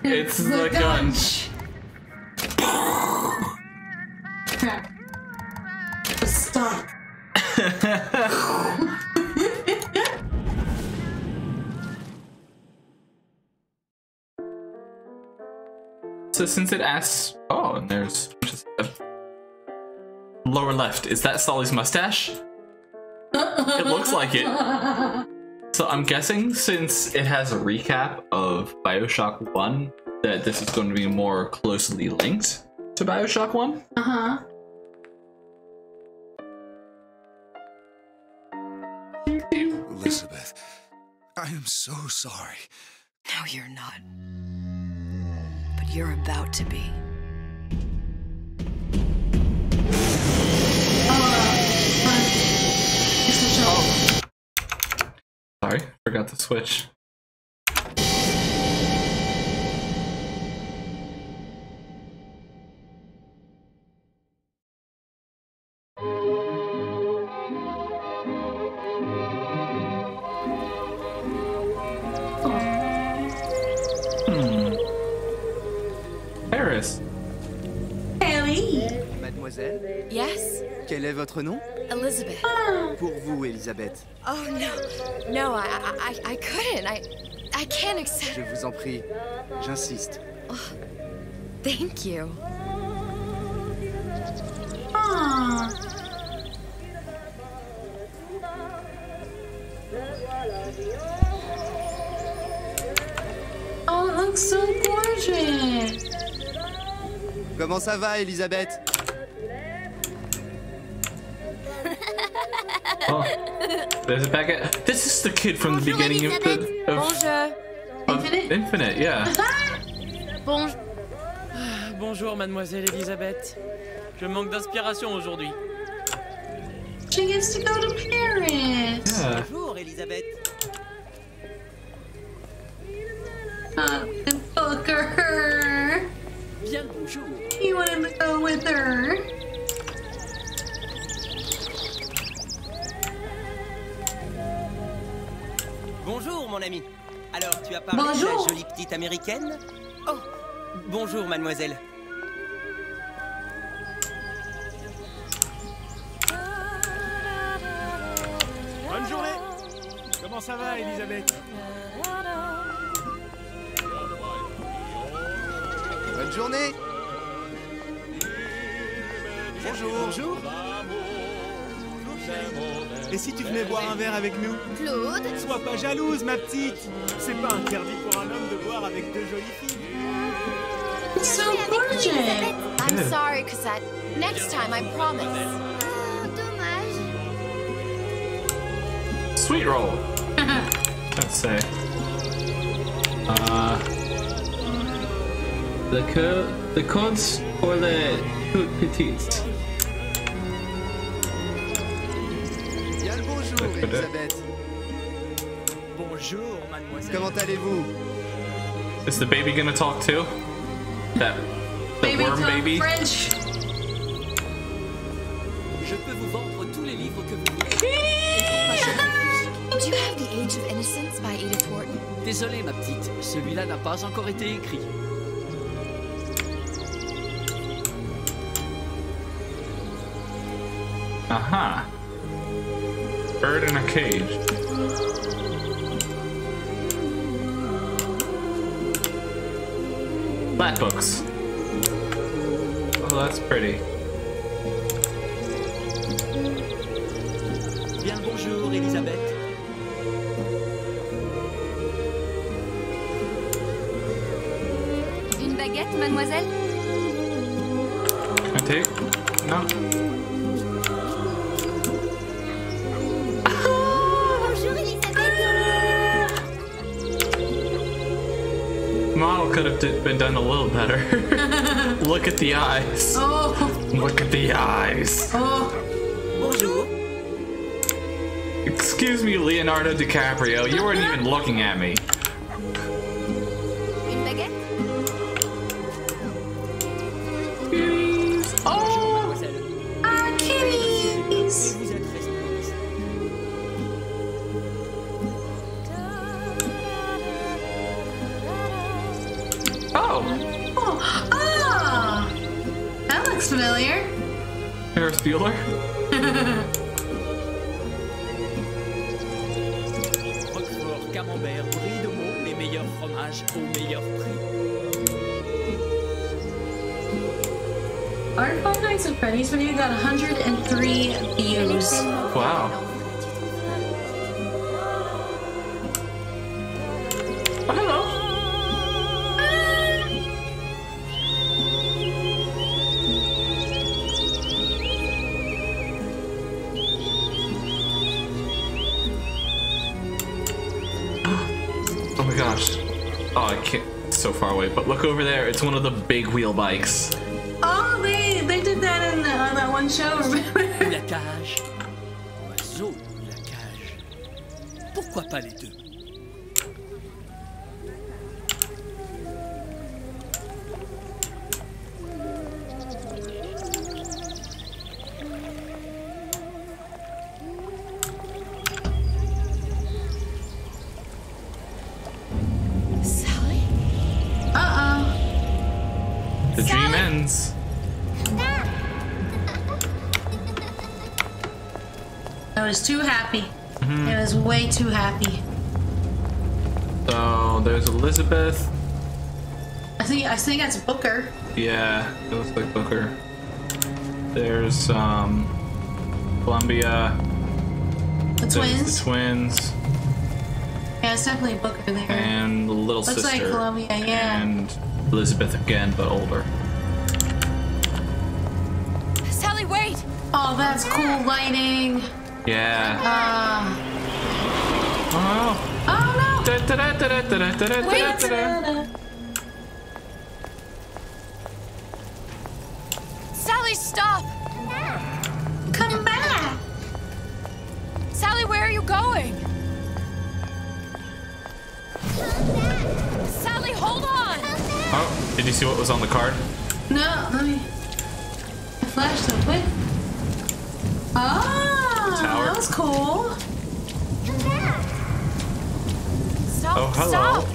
It's the gunch. Crap. Stop. So since it asks, oh, and there's just a lower left. Is that Solly's mustache? It looks like it. So I'm guessing since it has a recap of Bioshock 1, that this is going to be more closely linked to Bioshock 1. Uh-huh. Elizabeth, I am so sorry. No, you're not. But you're about to be. Oh. Sorry, forgot to switch. Paris. Ellie. Mademoiselle, Yes? quel est votre nom? Elizabeth. Pour vous, Elisabeth. Oh, no. No, I couldn't. I can't accept. Je vous en prie, j'insiste. Oh, thank you. Aww. Oh, it looks so gorgeous. Comment ça va, Elisabeth? Oh, there's a baguette. This is the kid from the beginning of Bonjour. Infinite, yeah. Bonjour, mademoiselle Elisabeth. Je manque d'inspiration aujourd'hui. She gets to go to Paris. Yeah. Bonjour, Elisabeth. Book her. Bien le bonjour. You want him to go with her? Bonjour, mon ami. Alors, tu as parlé de Bonjour. la jolie petite américaine? Oh, bonjour, mademoiselle. Bonne journée. Comment ça va, Elisabeth? Bonne journée. Bonjour. Bonjour. Et si tu venais boire un verre avec nous? Claude? Sois pas jalouse, ma petite. C'est pas interdit pour un homme de boire avec deux jolies filles. It's so gorgeous. I'm sorry, Cosette. Next time, I promise. Dommage. Sweet roll. Let's say. The codes for the toutes petites. Bien le bonjour, Elisabeth. Bonjour, mademoiselle. Comment allez-vous? Is the baby gonna talk too? The worm talk baby? French. Je peux vous vendre tous les livres que vous voulez. Do you have The Age of Innocence by Edith Wharton? Désolé, ma petite. Celui-là n'a pas encore été écrit. Aha. Bird in a cage. Flat books. Oh, that's pretty. Bien le bonjour, Elisabeth. Une baguette, mademoiselle? Can I take? No. Bonjour, Elisabeth. Model could have been done a little better. Look at the eyes. Oh. Look at the eyes. Oh. Bonjour. Excuse me, Leonardo DiCaprio. You weren't even looking at me. Une baguette? Kitties. Oh, Ah, kitties. Vous êtes responsable. Oh, Oh, ah, that looks familiar. Ferris Bueller. Roquefort, camembert, brie de Meaux, les meilleurs fromages au meilleur prix. Our Five Nights at Freddy's video got 103 views. Wow. Oh, hello. Oh my gosh. Oh, I can't. It's so far away. But look over there. It's one of the big wheel bikes. Oh, they did that in on that one show, remember? La cage. Oiseau ou la cage. Pourquoi pas les deux? Sally? Uh-oh. The dream ends. I was too happy. I was way too happy. So there's Elizabeth. I think that's Booker. Yeah, it looks like Booker. There's Columbia. The There's twins. the twins. Yeah, it's definitely Booker there. And the little Looks sister. like Columbia, yeah. And Elizabeth again, but older. Sally, wait! Oh, that's cool lighting. Yeah. Oh no! Wait. Sally, stop! Come back! Sally, where are you going? Sally, hold on! Oh, did you see what was on the card? No, let me flash the quick. Oh, Tower. that was cool. Stop, Oh, hello. stop!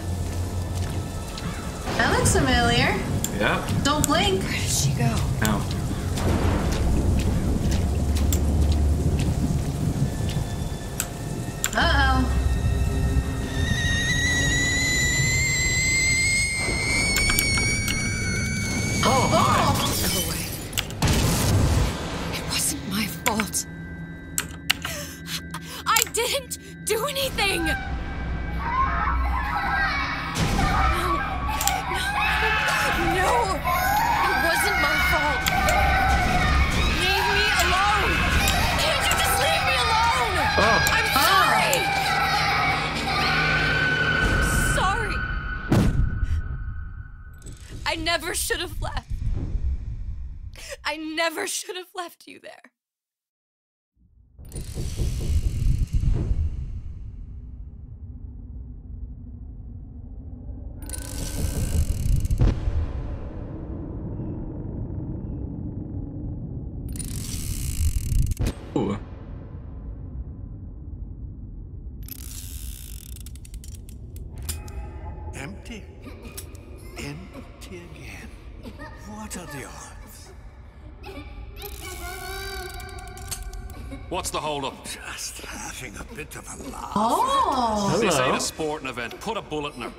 That looks familiar. Yeah. Don't blink. Where did she go? Now. Uh-oh. Go away. It wasn't my fault. I didn't do anything! No, it wasn't my fault. Leave me alone. Can't you just leave me alone? I'm sorry. Sorry. I never should have left. I never should have left you there. Ooh. Empty? Empty again. What are the odds? What's the hold-up? Just having a bit of a laugh. Oh. This ain't Hello. a sporting event. Put a bullet in her.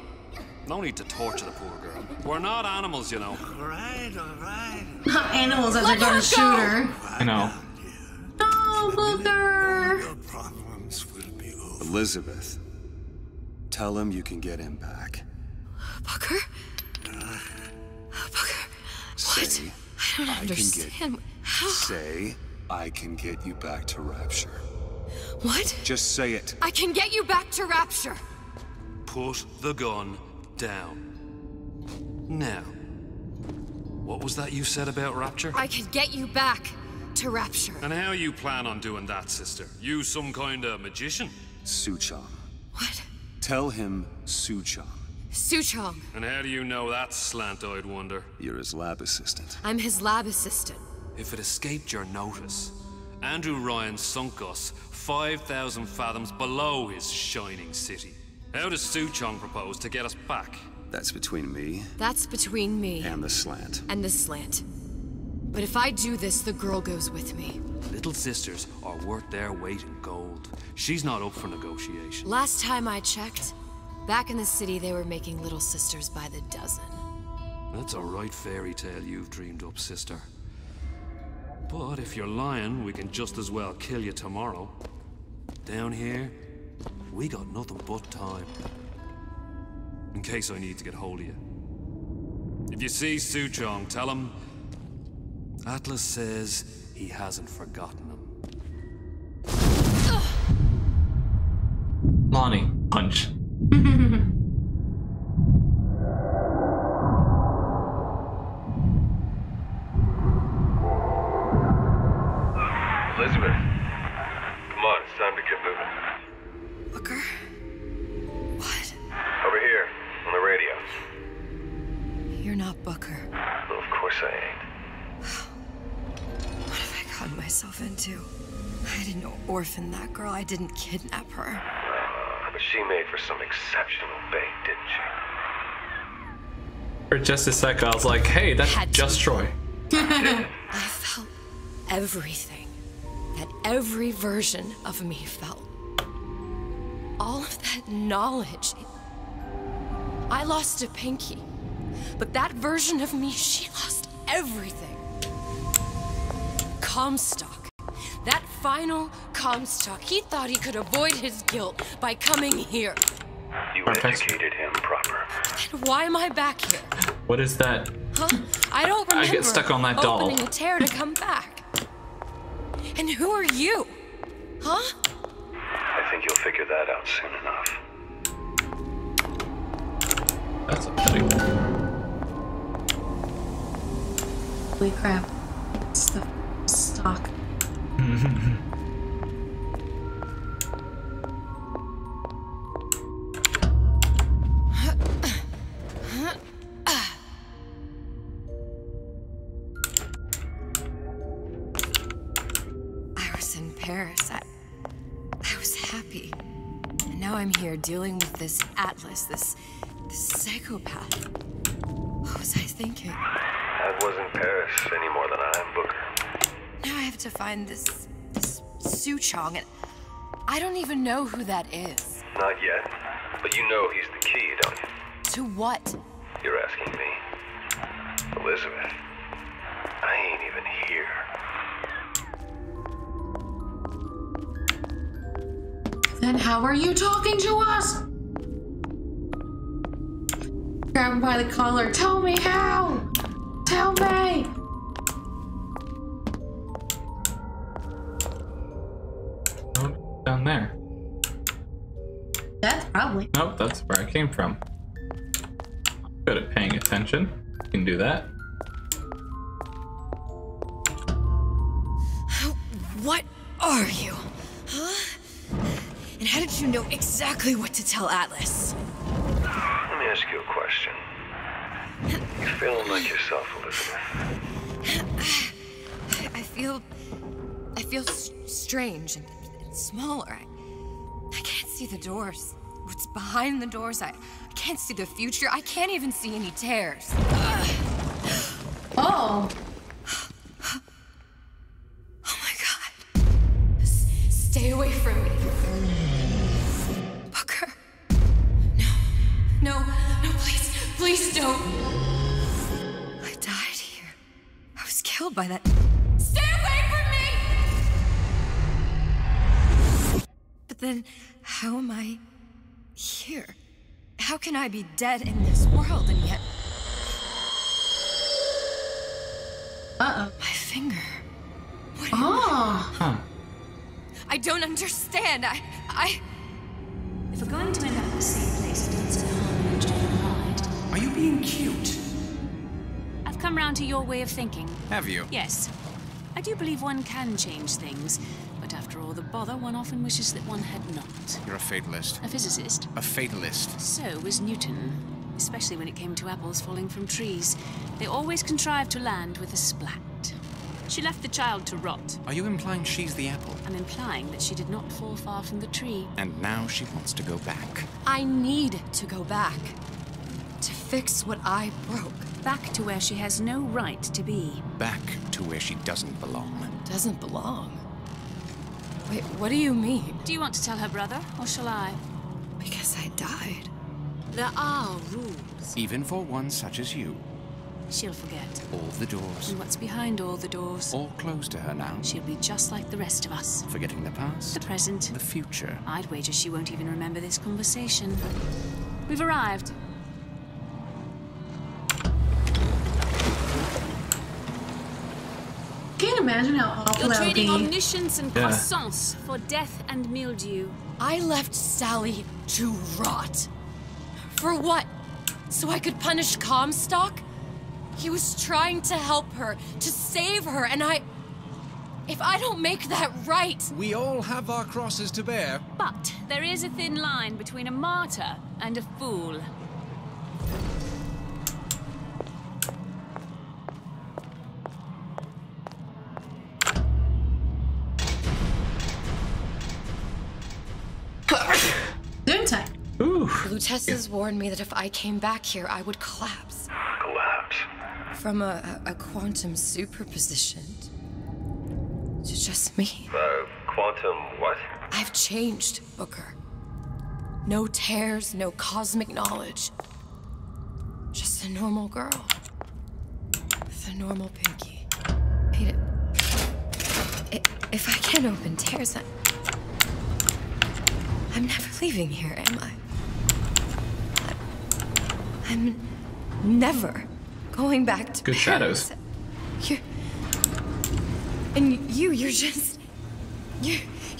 No need to torture the poor girl. We're not animals, you know. All right, all right. Not animals as they're Let going her to shoot go. her. I know. Oh, Booker. Your problems will be over. Elizabeth, tell him you can get him back. Booker? Booker? Say, I don't understand. How? Say, I can get you back to Rapture. What? Just say it. I can get you back to Rapture. Put the gun down. Now, what was that you said about Rapture? I can get you back to Rapture. And how you plan on doing that, sister? You some kind of magician? Suchong. What? Tell him Suchong. Suchong. And how do you know that, slant-eyed wonder? You're his lab assistant. I'm his lab assistant. If it escaped your notice, Andrew Ryan sunk us 5,000 fathoms below his shining city. How does Suchong propose to get us back? That's between me That's between me and the slant. and the slant. But if I do this, the girl goes with me. Little sisters are worth their weight in gold. She's not up for negotiation. Last time I checked, back in the city they were making little sisters by the dozen. That's a right fairy tale you've dreamed up, sister. But if you're lying, we can just as well kill you tomorrow. Down here, we got nothing but time. In case I need to get hold of you. If you see Suchong, tell him Atlas says he hasn't forgotten him. Lonnie, punch. Elizabeth, come on, it's time to get moving. Booker? What? Over here, on the radio. You're not Booker. Well, of course I ain't. What have I gotten myself into? I didn't orphan that girl. I didn't kidnap her. But she made for some exceptional bait, didn't she? For just a sec, I was like, hey, that's just Troy. I felt everything that every version of me felt. All of that knowledge. I lost a pinky, but that version of me, she lost everything. Comstock. That final Comstock. He thought he could avoid his guilt by coming here. You educated him proper. Then why am I back here? What is that? Huh? I don't remember I get stuck on that doll. opening a tear to come back. And who are you? Huh? I think you'll figure that out soon enough. That's upsetting. Holy crap. It's the stock. I was in Paris. I was happy. And now I'm here dealing with this Atlas, this psychopath. What was I thinking? I wasn't Paris any more than I am Booker. Now I have to find this Suchong, and I don't even know who that is. Not yet, but you know he's the key, don't you? To what? You're asking me. Elizabeth, I ain't even here. Then how are you talking to us? Grab him by the collar. Tell me how! Tell me! Oh, down there. That's probably. Nope, that's where I came from. Good at paying attention. You can do that. What are you? Huh? And how did you know exactly what to tell Atlas? Let me ask you a question. You feeling like yourself, Elizabeth? I feel strange and smaller. I can't see the doors. What's behind the doors? I can't see the future. I can't even see any tears. Oh. Oh my God. Stay away from me. Booker. No, please don't. I died here. I was killed by that. Stay away from me! But then, how am I here? How can I be dead in this world and yet... Uh-oh. My finger. What? Oh. Huh. I don't understand. If we're going to end up in the same place, it doesn't harm you to hide. Are you being cute? I've come round to your way of thinking. Have you? Yes. I do believe one can change things, but after all the bother, one often wishes that one had not. You're a fatalist. A physicist. A fatalist. So was Newton, especially when it came to apples falling from trees. They always contrived to land with a splat. She left the child to rot. Are you implying she's the apple? I'm implying that she did not fall far from the tree. And now she wants to go back. I need to go back. To fix what I broke. Back to where she has no right to be. Back to where she doesn't belong. Doesn't belong? Wait, what do you mean? Do you want to tell her brother, or shall I? Because I died. There are rules. Even for one such as you. She'll forget. All the doors. And what's behind all the doors? All closed to her now. She'll be just like the rest of us. Forgetting the past. The present. The future. I'd wager she won't even remember this conversation. We've arrived. Can't imagine how awful You're that would trading be. omniscience and croissants for death and mildew. I left Sally to rot. For what? So I could punish Comstock? He was trying to help her, to save her, and if I don't make that right... We all have our crosses to bear. But there is a thin line between a martyr and a fool. Don't I? Lutessa's warned me that if I came back here, I would collapse. Collapse? From a quantum superposition to just me. Quantum what? I've changed, Booker. No tears, no cosmic knowledge. Just a normal girl. With a normal pinky. Peter, if I can't open tears, I'm never leaving here, am I? I'm never going back to Good Paris. shadows. You're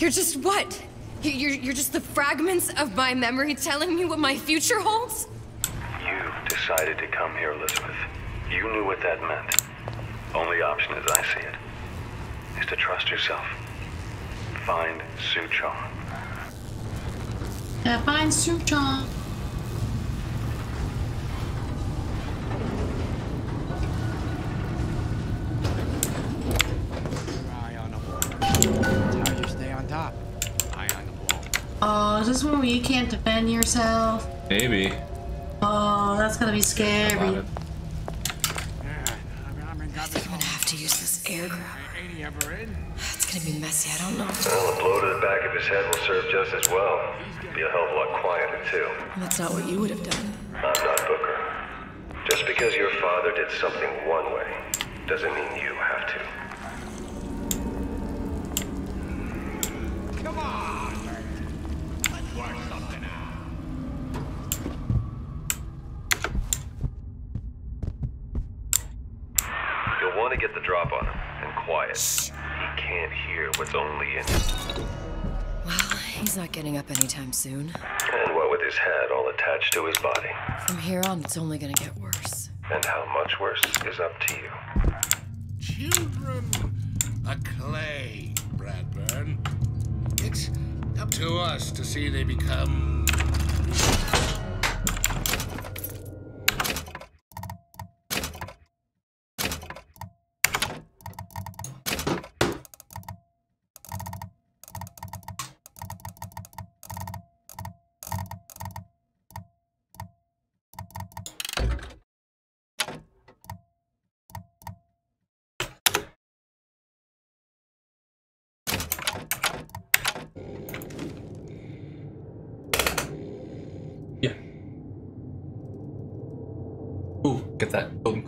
just what? You're just the fragments of my memory telling me what my future holds? You decided to come here, Elizabeth. You knew what that meant. Only option, as I see it, is to trust yourself. Find Suchong. Yeah, find Suchong. Eye on the ball. That's how you stay on top. Eye on the ball. Oh, is this one where you can't defend yourself? Maybe. Oh, that's gonna be scary. I think I'm gonna have to use this air grabber. It's gonna be messy, I don't know. Well, a blow to the back of his head will serve just as well. Be a hell of a lot quieter, too. That's not what you would have done. I'm not Booker. Just because your father did something one way, doesn't mean you have to. Come on! Let's work something out. You'll want to get the drop on him, and quiet. He can't hear what's only in him. Well, he's not getting up anytime soon. And what with his head all attached to his body. From here on, it's only gonna get worse. And how much worse is up to you. Children, a clay, Bradburn. It's up to us to see they become... Yeah. Ooh, get that building.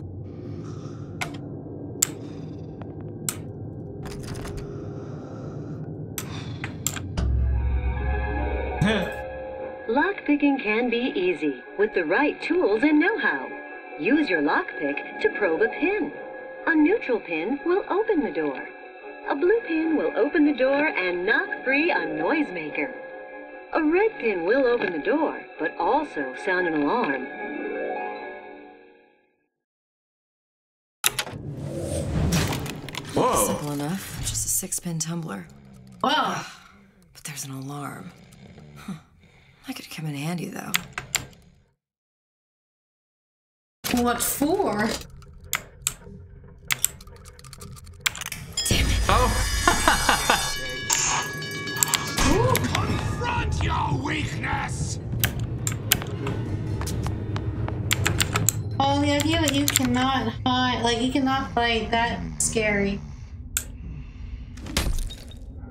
Lockpicking can be easy with the right tools and know-how. Use your lockpick to probe a pin. A neutral pin will open the door. A blue pin will open the door and knock free a noisemaker. A red pin will open the door, but also sound an alarm. Whoa. Simple enough. Just a 6-pin tumbler. Wow. But there's an alarm. Huh. That could come in handy, though. What for? Damn it. Confront your weakness! Oh, the idea that you cannot hide, like you cannot fight, that's scary.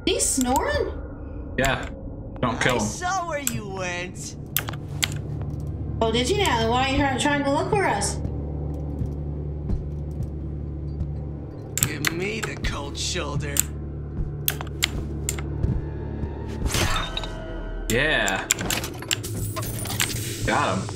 He's snoring? Yeah. Don't kill I him. saw where you went. Oh, did you now? Why are you trying to look for us? Give me the cold shoulder. Yeah. Got him.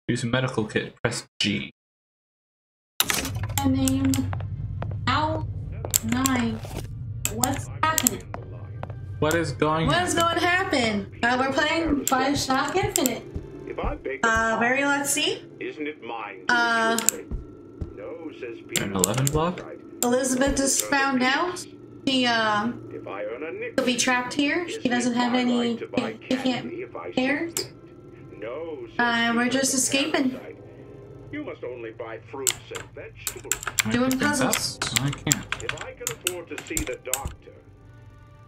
Use a medical kit. Press G. Name Owl 9. What's happening? What is going to happen? We're playing Bioshock Infinite. Very let's see. Isn't it mine? An 11 block? Elizabeth just found out she'll be trapped here. She doesn't have any. She can't hair. We're just escaping. You must only buy fruits and vegetables. Doing puzzles. I can't. If I can afford to see the doctor,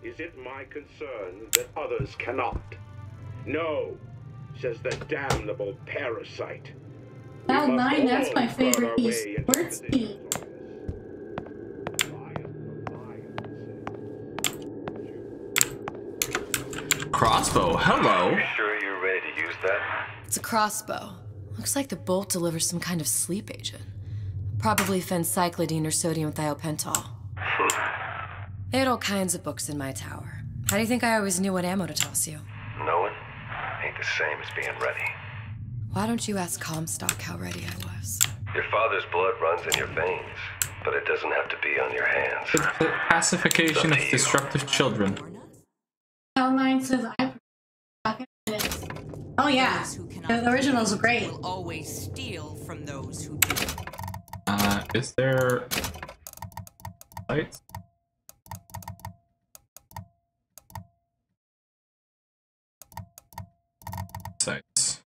is it my concern that others cannot? No, says the damnable parasite. Cloud 9, that's my favorite piece. Where's Pete? Crossbow, hello. You sure you're ready to use that? It's a crossbow. Looks like the bolt delivers some kind of sleep agent. Probably phencyclidine or sodium thiopental. They had all kinds of books in my tower. How do you think I always knew what ammo to toss you? Knowing ain't the same as being ready. Why don't you ask Comstock how ready I was? Your father's blood runs in your veins, but it doesn't have to be on your hands. The pacification of disruptive children. Cloud 9 says I. Oh yeah, the originals are great. Will always steal from those who do. Is there lights? Sights.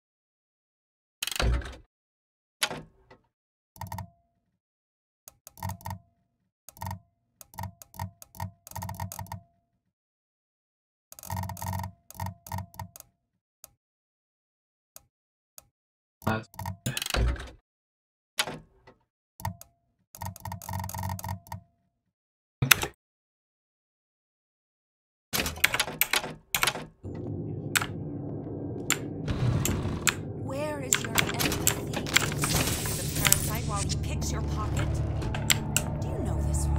Where is your empathy? The parasite while he picks your pocket? Do you know this word?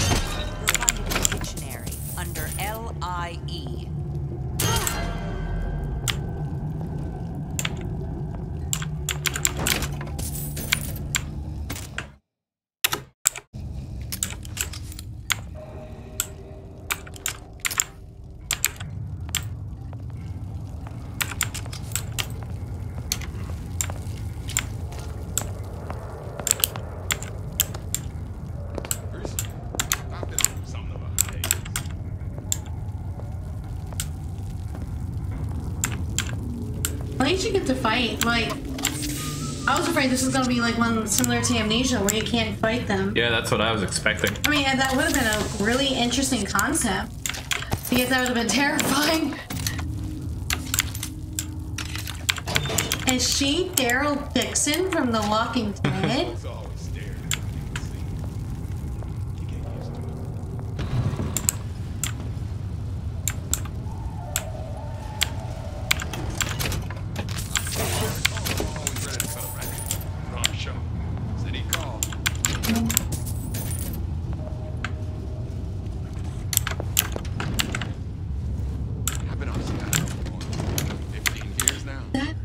Empathy. You'll find it in the dictionary under L-I-E. At least you get to fight. Like, I was afraid this was gonna be like one similar to Amnesia, where you can't fight them. Yeah, that's what I was expecting. I mean, that would have been a really interesting concept. Because that would have been terrifying. Is she Daryl Dixon from The Walking Dead?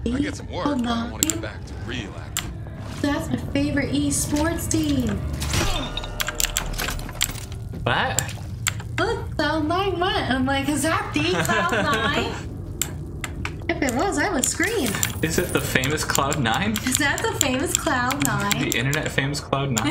I get some work, but I want to get back to real acting. That's my favorite esports team. What? Look, Cloud9 what? I'm like, is that the Cloud9? If it was, I would scream. Is it the famous Cloud9? Is that the famous Cloud9? The internet famous Cloud9?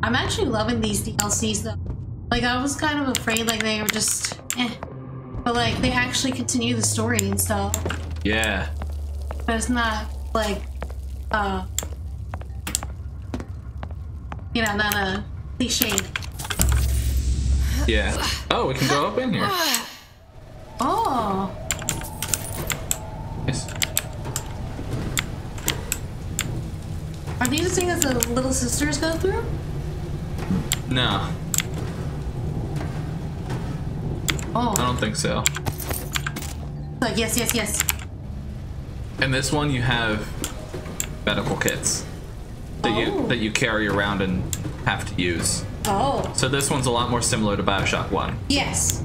I'm actually loving these DLCs though. Like, I was kind of afraid like they were just but like they actually continue the story and stuff. Yeah. But it's not like you know, not a cliche. Yeah. Oh, we can go up in here. Oh. Yes. Are these the things that the little sisters go through? No. Oh. I don't think so. Like, yes, yes, yes. In this one, you have medical kits that you carry around and have to use. Oh. So this one's a lot more similar to Bioshock 1. Yes.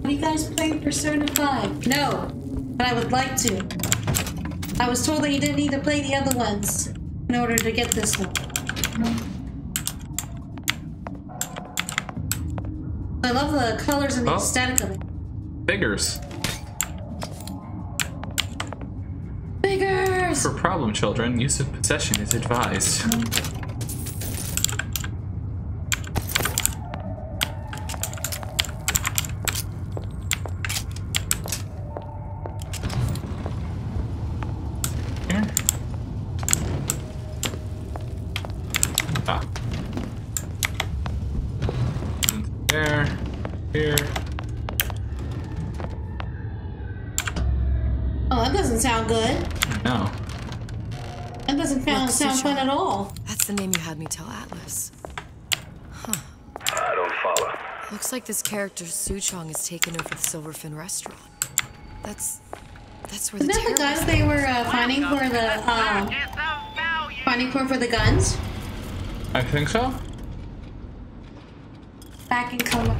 Are you guys playing Persona 5? No, but I would like to. I was told that you didn't need to play the other ones in order to get this one. I love the colors and the aesthetic of it. Figures. Figures! For problem children, use of possession is advised. Here. Oh, that doesn't sound good. No. That doesn't sound fun at all. That's the name you had me tell Atlas. Huh. I don't follow. Looks like this character Suchong has taken over the Silverfin restaurant. That's where Isn't that the guys they were finding for the guns? I think so. Back in Colombia.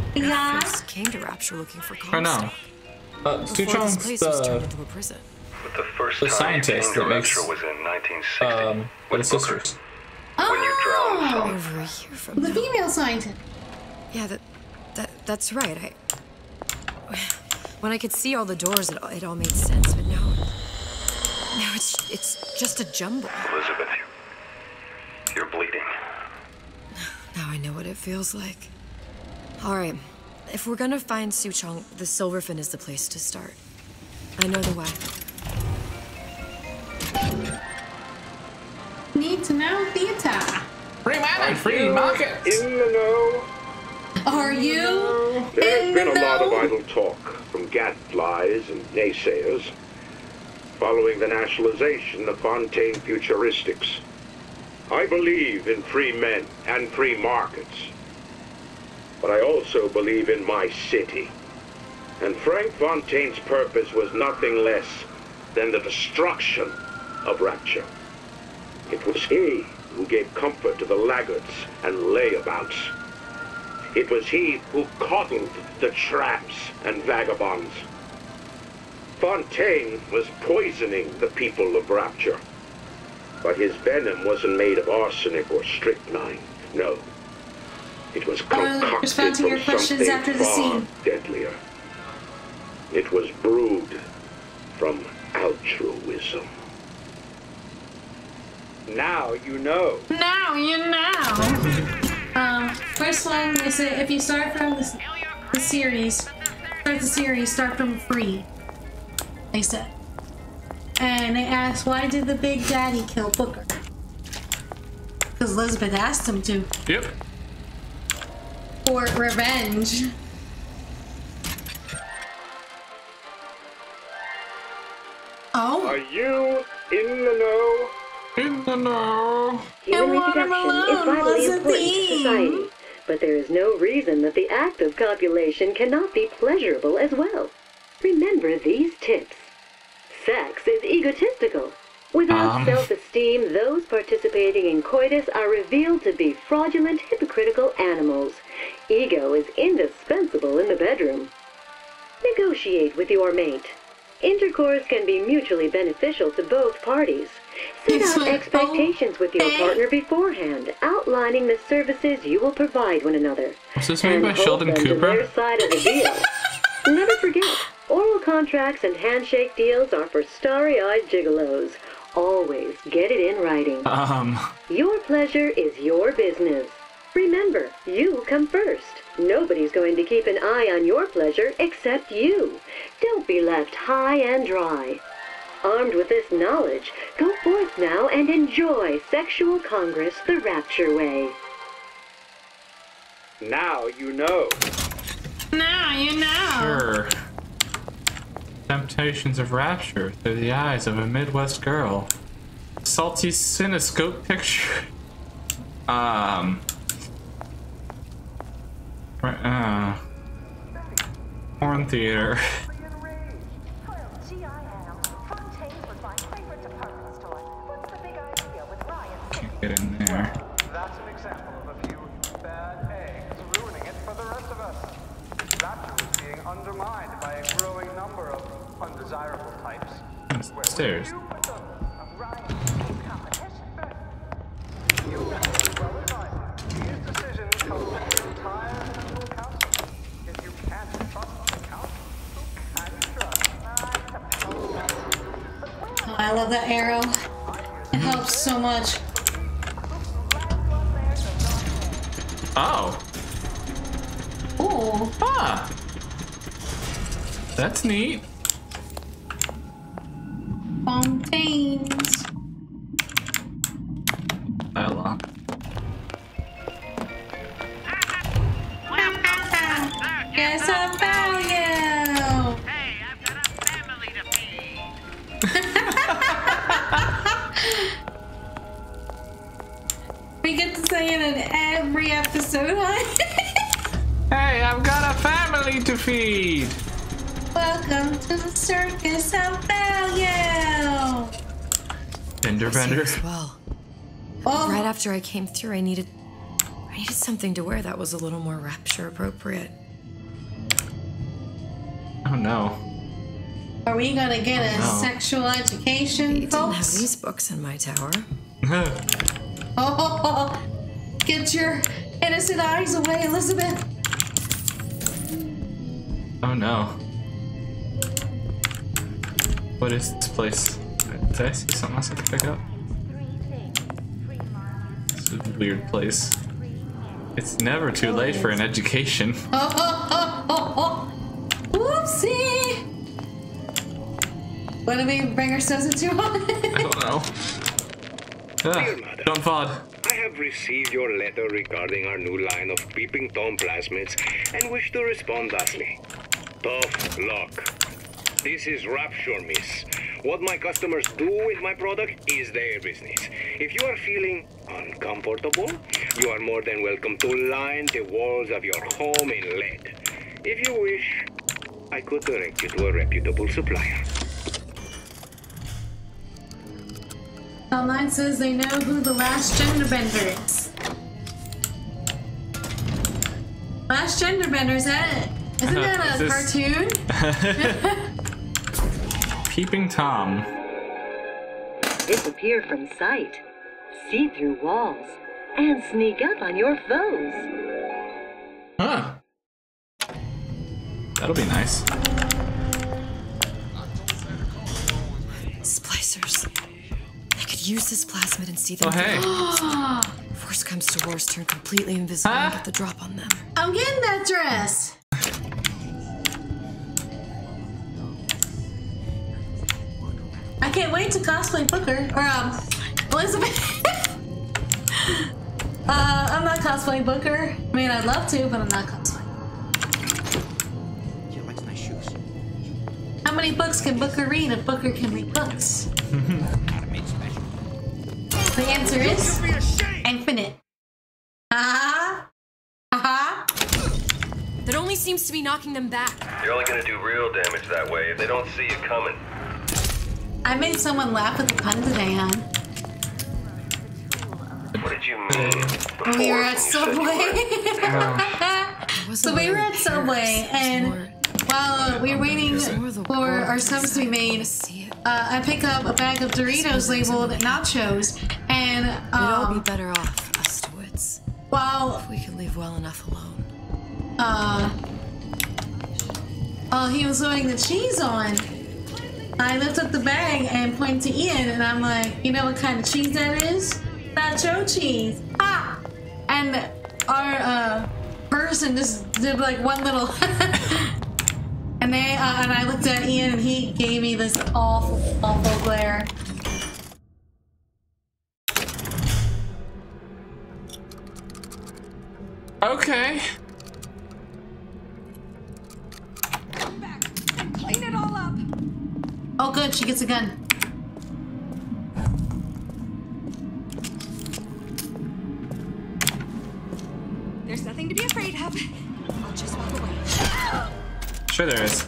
First came to Rapture looking for Or no. Suchong's The first the time scientist that makes was in 1960 the sisters. when you drowned some. Over a year from The now. female scientist. Yeah, that's right. When I could see all the doors, it all made sense. But now it's just a jumble. Elizabeth, you're bleeding. Now I know what it feels like. All right, if we're gonna find Suchong, the Silverfin is the place to start. I know the way. Need to know theater. Free man, free market. In the know. Are you? There's been a lot of idle talk from gadflies and naysayers following the nationalization of Fontaine Futuristics. I believe in free men and free markets, but I also believe in my city. And Frank Fontaine's purpose was nothing less than the destruction of Rapture. It was he who gave comfort to the laggards and layabouts. It was he who coddled the tramps and vagabonds. Fontaine was poisoning the people of Rapture. But his venom wasn't made of arsenic or strychnine. No. It was concocted respond to your from questions something after the far scene. deadlier. It was brewed from altruism. Now you know. Now you know. First one is if you start from the series, start from free. They said. And they asked, why did the Big Daddy kill Booker? Because Elizabeth asked him to. Yep. For revenge. Oh. Are you in the know? In the know. Human reproduction is vitally important to society, but there is no reason that the act of copulation cannot be pleasurable as well. Remember these tips. Sex is egotistical. Without self-esteem, those participating in coitus are revealed to be fraudulent, hypocritical animals. Ego is indispensable in the bedroom. Negotiate with your mate. Intercourse can be mutually beneficial to both parties. Set out expectations with your partner beforehand, outlining the services you will provide one another. Was this made by hold Sheldon them to Cooper? their side of the deal. Never forget, oral contracts and handshake deals are for starry-eyed gigolos. Always get it in writing. Your pleasure is your business. Remember, you come first. Nobody's going to keep an eye on your pleasure except you. Don't be left high and dry. Armed with this knowledge, go forth now and enjoy Sexual Congress the Rapture way. Now you know. Now you know. Sure. Temptations of Rapture through the eyes of a Midwest girl. Salty cinescope picture. Porn theater. Can't get in there. That's an example of a few bad eggs ruining it for the rest of us. Rapture is being undermined by a growing number of undesirable types. Stairs. These decisions come from the entire Central Council. If you can't trust the council, who can you trust? Oh, I love that arrow. It helps so much. Oh. Ooh. Ah. That's neat. Fontaines. Dialogue. Guess I found you. We get to say it in every episode, huh? Hey, I've got a family to feed. Welcome to the circus of value. Fender bender. Well, Oh. right after I came through, I needed something to wear that was a little more rapture appropriate. Oh no. Are we gonna get a sexual education, You didn't have folks? these books in my tower. Oh, get your innocent eyes away, Elizabeth. Oh no. What is this place? Did I see something else I could pick up? It's a weird place. It's never too late for an education. Whoopsie! What did we bring ourselves into? I don't know. Don't fod. I have received your letter regarding our new line of peeping Tom plasmids and wish to respond thusly. Tough luck. This is Rapture, miss. What my customers do with my product is their business. If you are feeling uncomfortable, you are more than welcome to line the walls of your home in lead. If you wish, I could direct you to a reputable supplier. Online says they know who the last gender bender is. Last gender bender, is that it? Isn't that a cartoon? Peeping Tom. Disappear from sight, see through walls, and sneak up on your foes. Huh. That'll be nice. Splicers. I could use this plasmid and see them. Oh, hey. If worst comes to worst, turn completely invisible and get the drop on them. I'm getting that dress. I can't wait to cosplay Booker or Elizabeth. I'm not cosplaying Booker. I mean, I'd love to, but I'm not cosplaying. She likes nice shoes. How many books can Booker read if Booker can read books? The answer is infinite. That only seems to be knocking them back. You're only gonna do real damage that way if they don't see you coming. I made someone laugh at the pun today, hon. What did you mean? We were at Subway. So we were at Subway and while we were waiting for our subs to be made, I pick up a bag of Doritos labeled nachos, and we'd all be better off, us Stewits. While if we could leave well enough alone. While he was throwing the cheese on, I lifted up the bag and pointed to Ian, and I'm like, you know what kind of cheese that is? Nacho cheese. Ah! And our person just did like one little and I looked at Ian and he gave me this awful glare. Okay. Come back and clean it all up. Oh good, she gets a gun. There's nothing to be afraid of. I'll just walk away. Sure there is.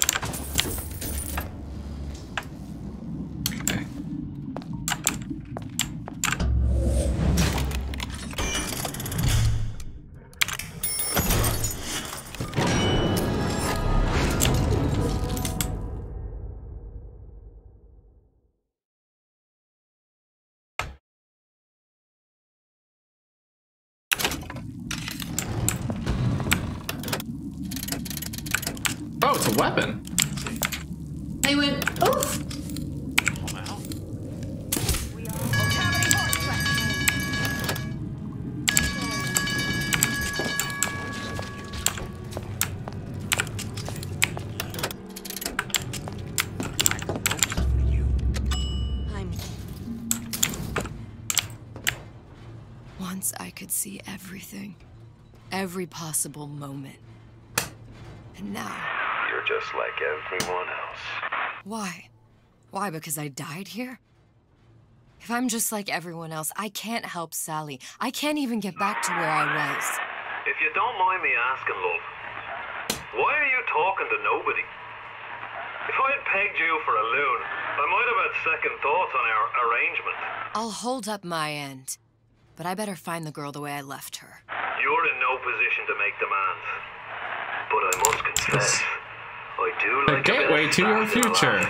Okay. Oh, it's a weapon. They went, oof. Once I could see everything. Every possible moment. And now... You're just like everyone else. Why? Why, because I died here? If I'm just like everyone else, I can't help Sally. I can't even get back to where I was. If you don't mind me asking, love, why are you talking to nobody? If I had pegged you for a loon, I might have had second thoughts on our arrangement. I'll hold up my end. But I better find the girl the way I left her. You're in no position to make demands. But I must confess, I do like a gateway to your future.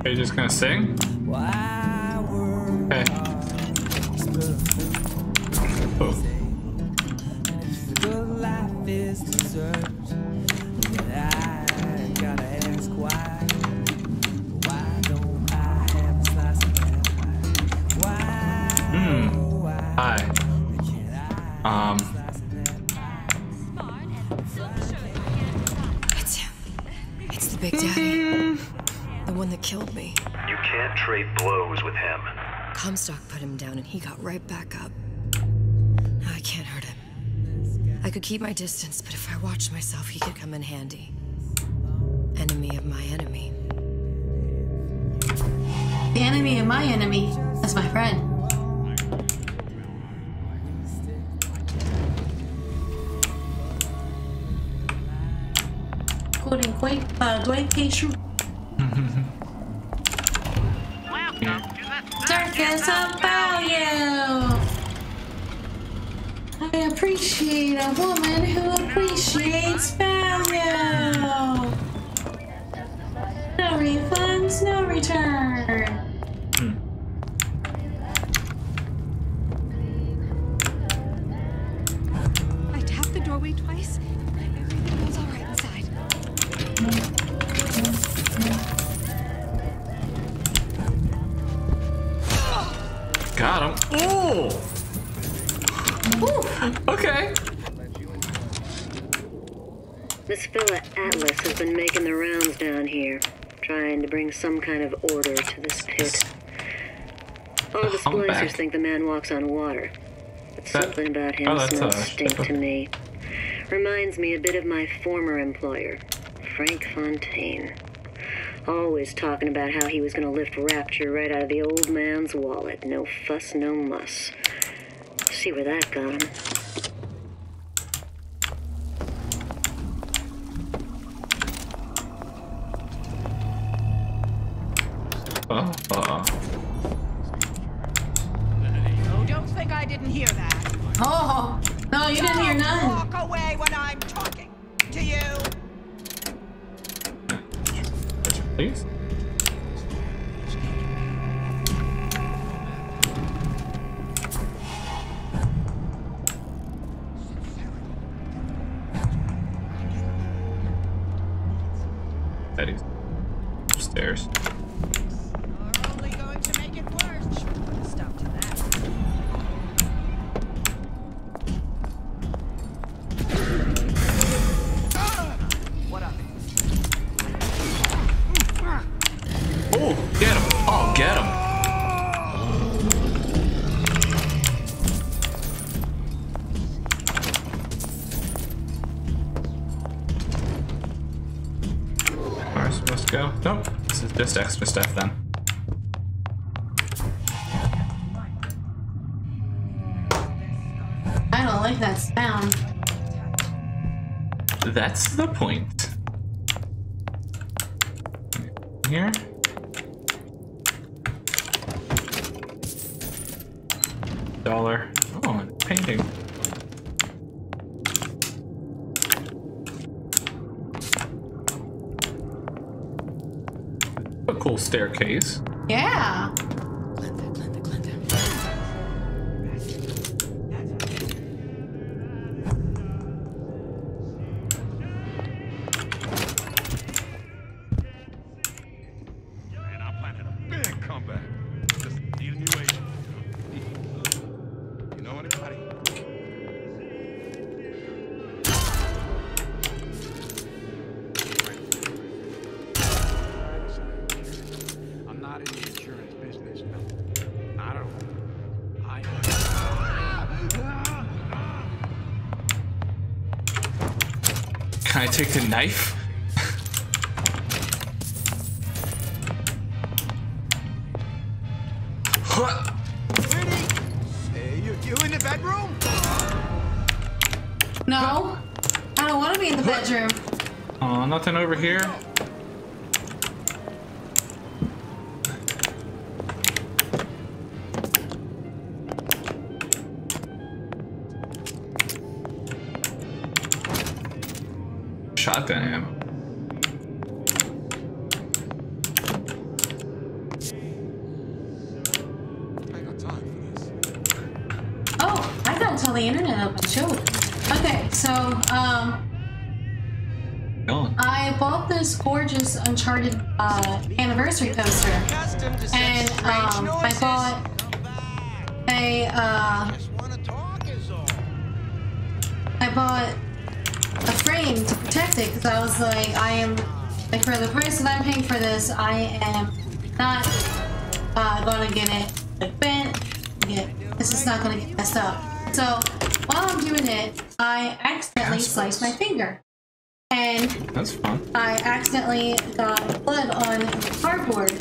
Are you just gonna sing? Okay. Oh. Hi. It's the Big Daddy. The one that killed me. You can't trade blows with him. Comstock put him down and he got right back up. I can't hurt him. I could keep my distance, but if I watched myself, he could come in handy. Enemy of my enemy. The enemy of my enemy is my friend. Circus of value! I appreciate a woman who appreciates value! No refunds, no return! I tapped the doorway twice. Everything was all right inside. Got him. Oh! Okay. This fella Atlas has been making the rounds down here, trying to bring some kind of order to this pit. All the splicers think the man walks on water, but something about him smells stink to me. Reminds me a bit of my former employer, Frank Fontaine. Always talking about how he was going to lift Rapture right out of the old man's wallet. No fuss, no muss. See where that got him. I didn't hear that. Oh, no, you didn't hear none. Walk away when I'm talking to you. Please. Betty's upstairs. You're only going to make it worse. Stop to that. What up? Oh, get him! Oh, get him! Where am I supposed to go? Nope, this is just extra stuff then. I don't like that sound. That's the point. Here. $1. Oh, and a painting. A cool staircase. Yeah. Man, I planted a big comeback. Just need a new agent. You know anybody? I'm not in the insurance business, no. Not at all. Can I take the knife? You in the bedroom? No, I don't want to be in the bedroom. Oh, nothing over here. Shotgun ammo. Oh, I gotta tell the internet up and show it. Okay, so I bought this gorgeous Uncharted anniversary poster, and I bought a frame to protect it because I was like, I am like, for the price that I'm paying for this, I am not gonna get it like bent. It's just not gonna get messed up. So while I'm doing it, I accidentally sliced my finger. And that's fun. I accidentally got blood on cardboard.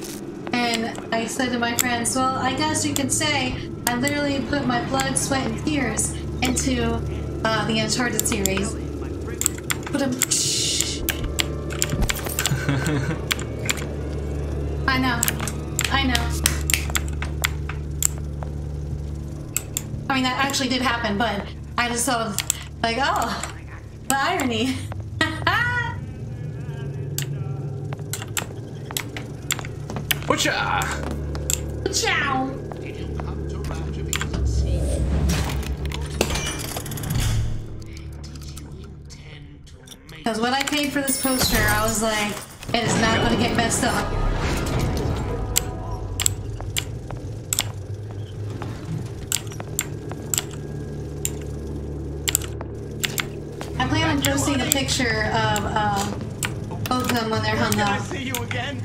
And I said to my friends, well, I guess you could say I literally put my blood, sweat, and tears into the Uncharted series. Put them. I know. I know. I mean, that actually did happen, but I just thought of, like, oh, the irony. Whatcha? Ciao. Because when I paid for this poster, I was like, it is not going to get messed up. I plan on posting a picture of both of them when they're hung up. Can I see you again?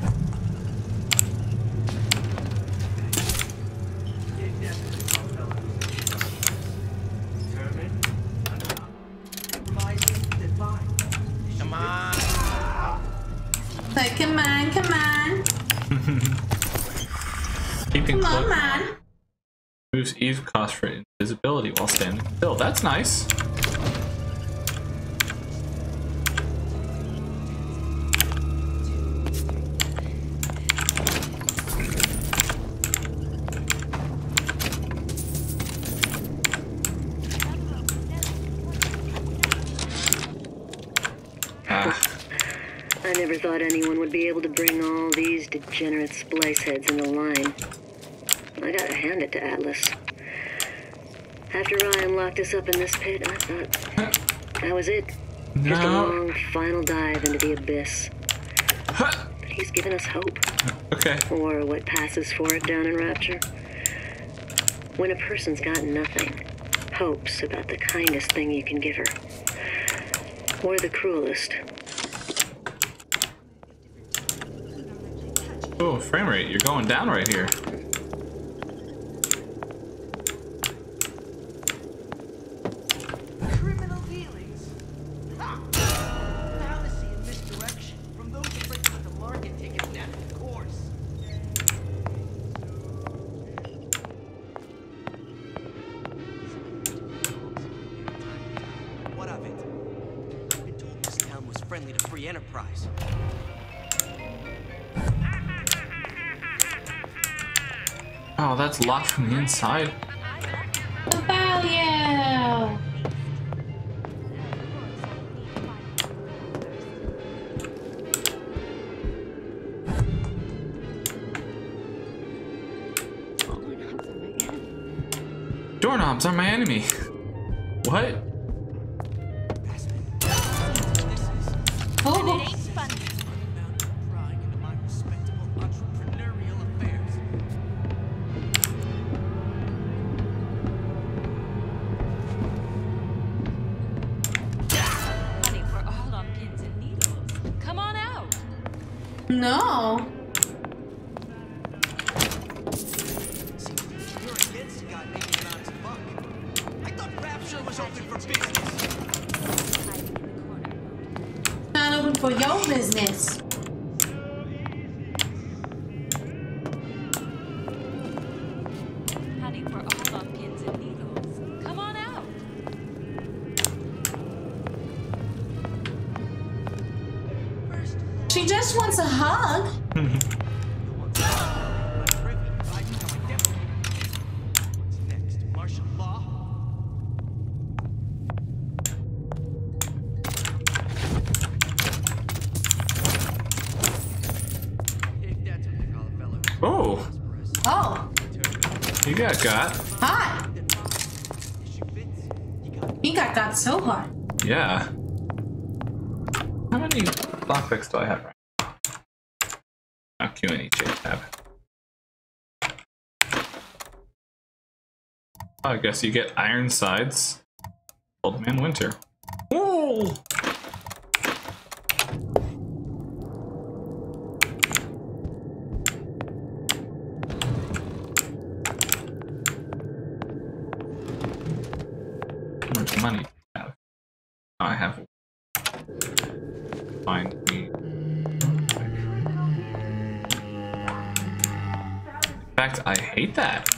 Come on. Like, come on, come on. Keeping Come on, close. man. Moves Eve cost for invisibility while standing still. That's nice. I never thought anyone would be able to bring all these degenerate splice heads into line. I gotta hand it to Atlas. After Ryan locked us up in this pit, I thought that was it. Just a long final dive into the abyss. But he's given us hope. Okay. Or what passes for it down in Rapture. When a person's got nothing, hope's about the kindest thing you can give her. Or the cruelest. Oh, frame rate, you're going down right here. Criminal dealings. Ha! Fallacy and misdirection from those afraid to let the market take its natural course. What of it? I've been told this town was friendly to free enterprise. Oh, that's locked from the inside. What about you? Doorknobs are my enemy. What? Oh. No. You're against a guy making an honest buck. I thought Rapture was open for business. Not open for your business. Honey, we're all on pins and needles. Come on out. She just wants a hug. Oh. Oh. You got. Hi. He got so hard. Yeah. How many lockpicks do I have right now? Not Q and E tab. I guess you get iron sides. Old Man Winter. Whoa! How much money do I have? I have. Find me. In fact, I hate that.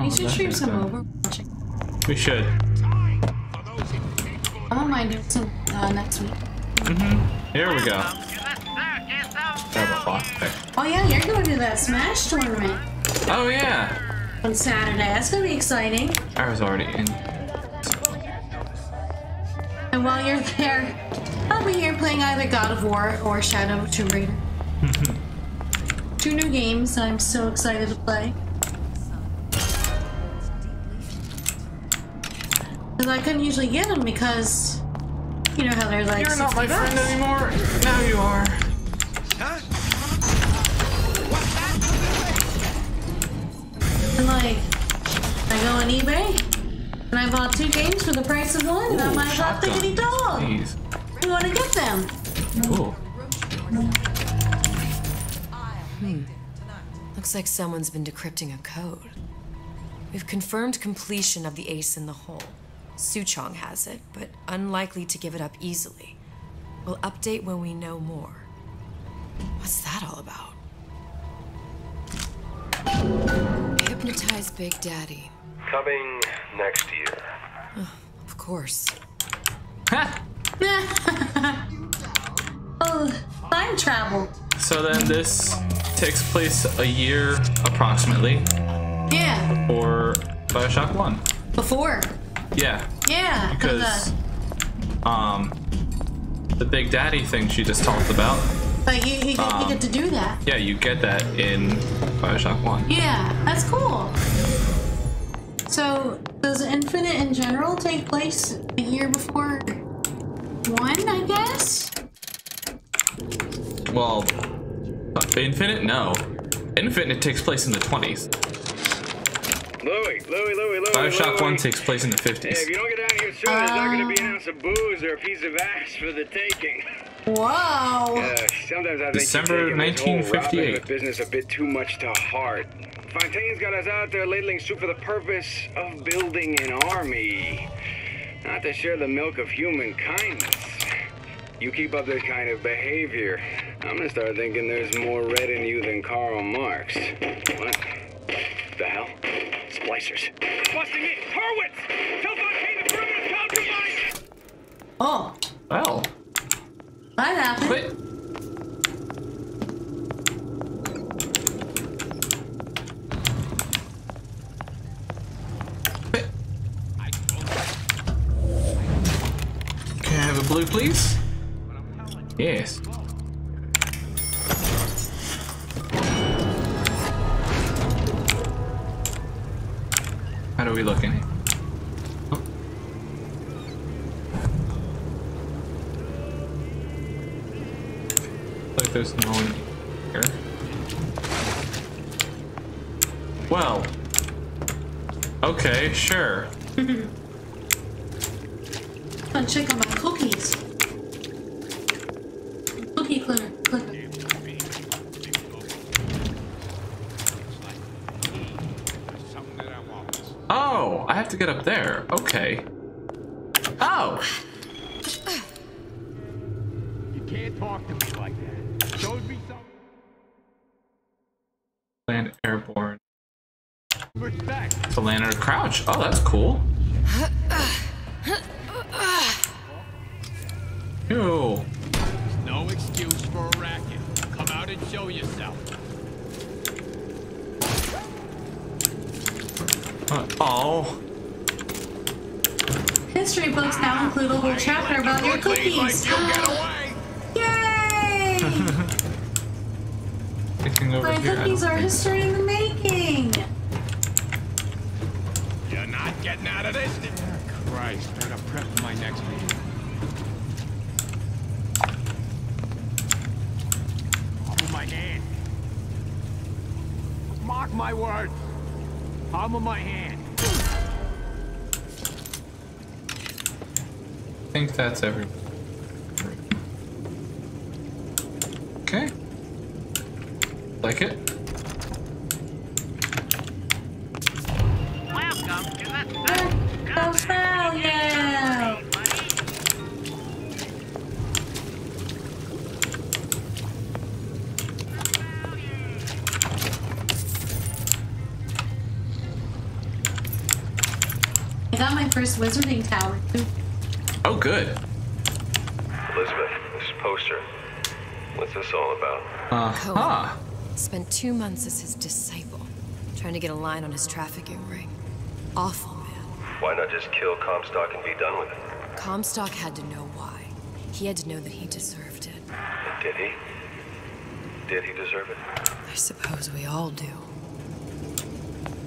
We should stream some Overwatch. We should. I don't mind doing some next week. Here we go. Grab a lockpick. Oh yeah, you're going to that Smash tournament. Oh yeah. On Saturday. That's going to be exciting. I was already in. And while you're there, I'll be here playing either God of War or Shadow of Tomb Raider. 2 new games I'm so excited to play. Because I couldn't usually get them because, you know how they're like You're not my $60. friend anymore. Now you are. And like, I go on eBay and I bought 2 games for the price of one, and I'm like, hot diggity dog. Jeez. You want to get them? Cool. Looks like someone's been decrypting a code. We've confirmed completion of the ace in the hole. Suchong has it, but unlikely to give it up easily. We'll update when we know more. What's that all about? Hypnotize Big Daddy. Coming next year. Of course. Oh, time travel. So then this takes place a year approximately. Yeah. Before Bioshock 1. Before. Yeah. Yeah. Because the Big Daddy thing she just talked about. But you get to do that. Yeah, you get that in Bioshock 1. Yeah, that's cool. So, does Infinite in general take place a year before 1, I guess? Well, Infinite? No. Infinite takes place in the 20s. Louie. Bioshock 1 takes place in the 50s. Hey, if you don't get down here soon, there's not going to be an ounce of booze or a piece of ass for the taking. Whoa. Yeah, sometimes I think December you're taking this whole 1958. Robin Hood business a bit too much to heart. Fontaine's got us out there ladling soup for the purpose of building an army, not to share the milk of human kindness. You keep up this kind of behavior, I'm gonna start thinking there's more red in you than Karl Marx. What the hell? Splicers. Busting in! Horwitz! Tell Fontaine the perimeter's compromised! Oh. Well. That happened. Wait. Can I have a blue, please? Yes. How are we looking? Oh. Like there's no one here. Well. Okay, sure. Come check on my cookies. Cookie clicker. Oh, I have to get up there. Okay. Oh! You can't talk to me like that. Show me some Land airborne. respect. To land or crouch. Oh, that's cool. Ew. There's no excuse for a racket. Come out and show yourself. Oh. History books now include a whole chapter about your cookies. Yay! Anything over My here? cookies are history in the making. You're not getting out of this. Christ, I gotta prep for my next meeting. Palm of my hand. Mark my words. Palm of my hand. I think that's every. Okay. Like it? Welcome to the value. I got my first wizarding tower too. Oh, good. Elizabeth, this poster. What's this all about? Cohen spent 2 months as his disciple, trying to get a line on his trafficking ring. Awful man. Why not just kill Comstock and be done with it? Comstock had to know why. He had to know that he deserved it. And did he? Did he deserve it? I suppose we all do.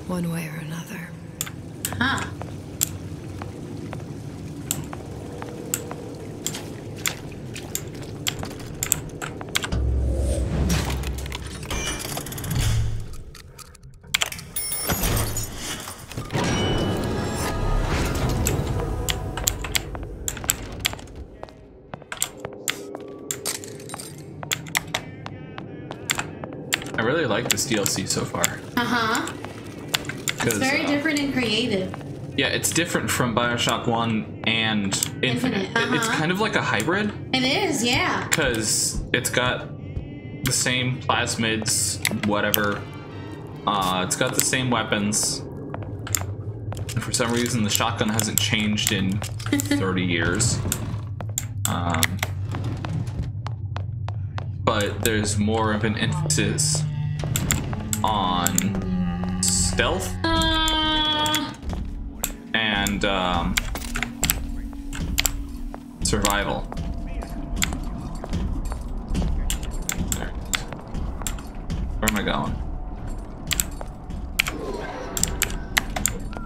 One way or another. Huh. I really like this DLC so far. Uh-huh. It's very different and creative. Yeah, it's different from Bioshock 1 and Infinite. It's kind of like a hybrid. It is, yeah. Because it's got the same plasmids, whatever. It's got the same weapons. And for some reason, the shotgun hasn't changed in 30 years. But there's more of an emphasis on stealth and survival. There. Where am I going?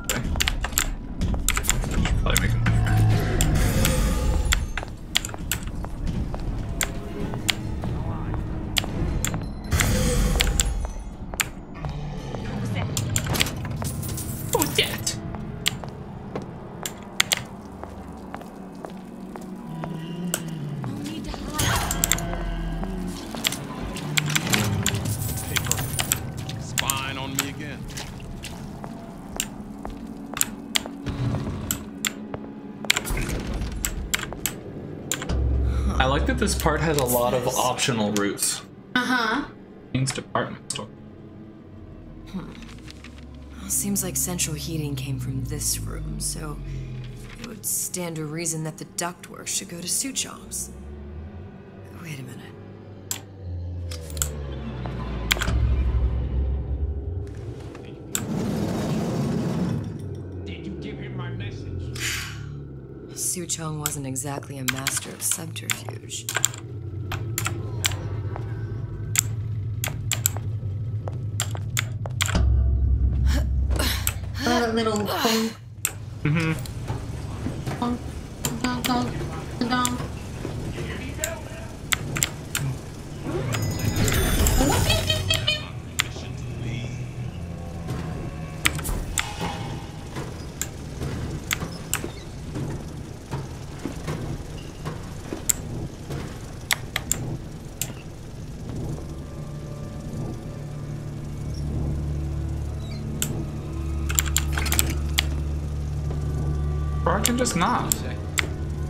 Okay. Probably make him I like that this part has a lot of optional routes. Means department store. Well, seems like central heating came from this room, so it would stand to reason that the ductwork should go to Suchong's. Wait a minute. Did you give him my message? Suchong wasn't exactly a master of subterfuge. Little thing. Or I can just not.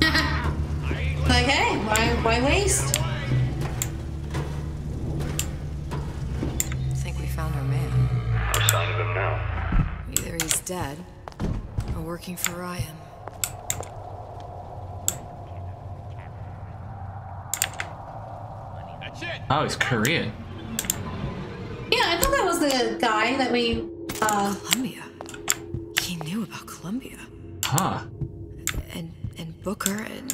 Like, hey, why waste? I think we found our man. No sign of him now. Either he's dead, or working for Ryan. Oh, he's Korean. Yeah, I thought that was the guy that we, Columbia. He knew about Columbia. Huh. And Booker and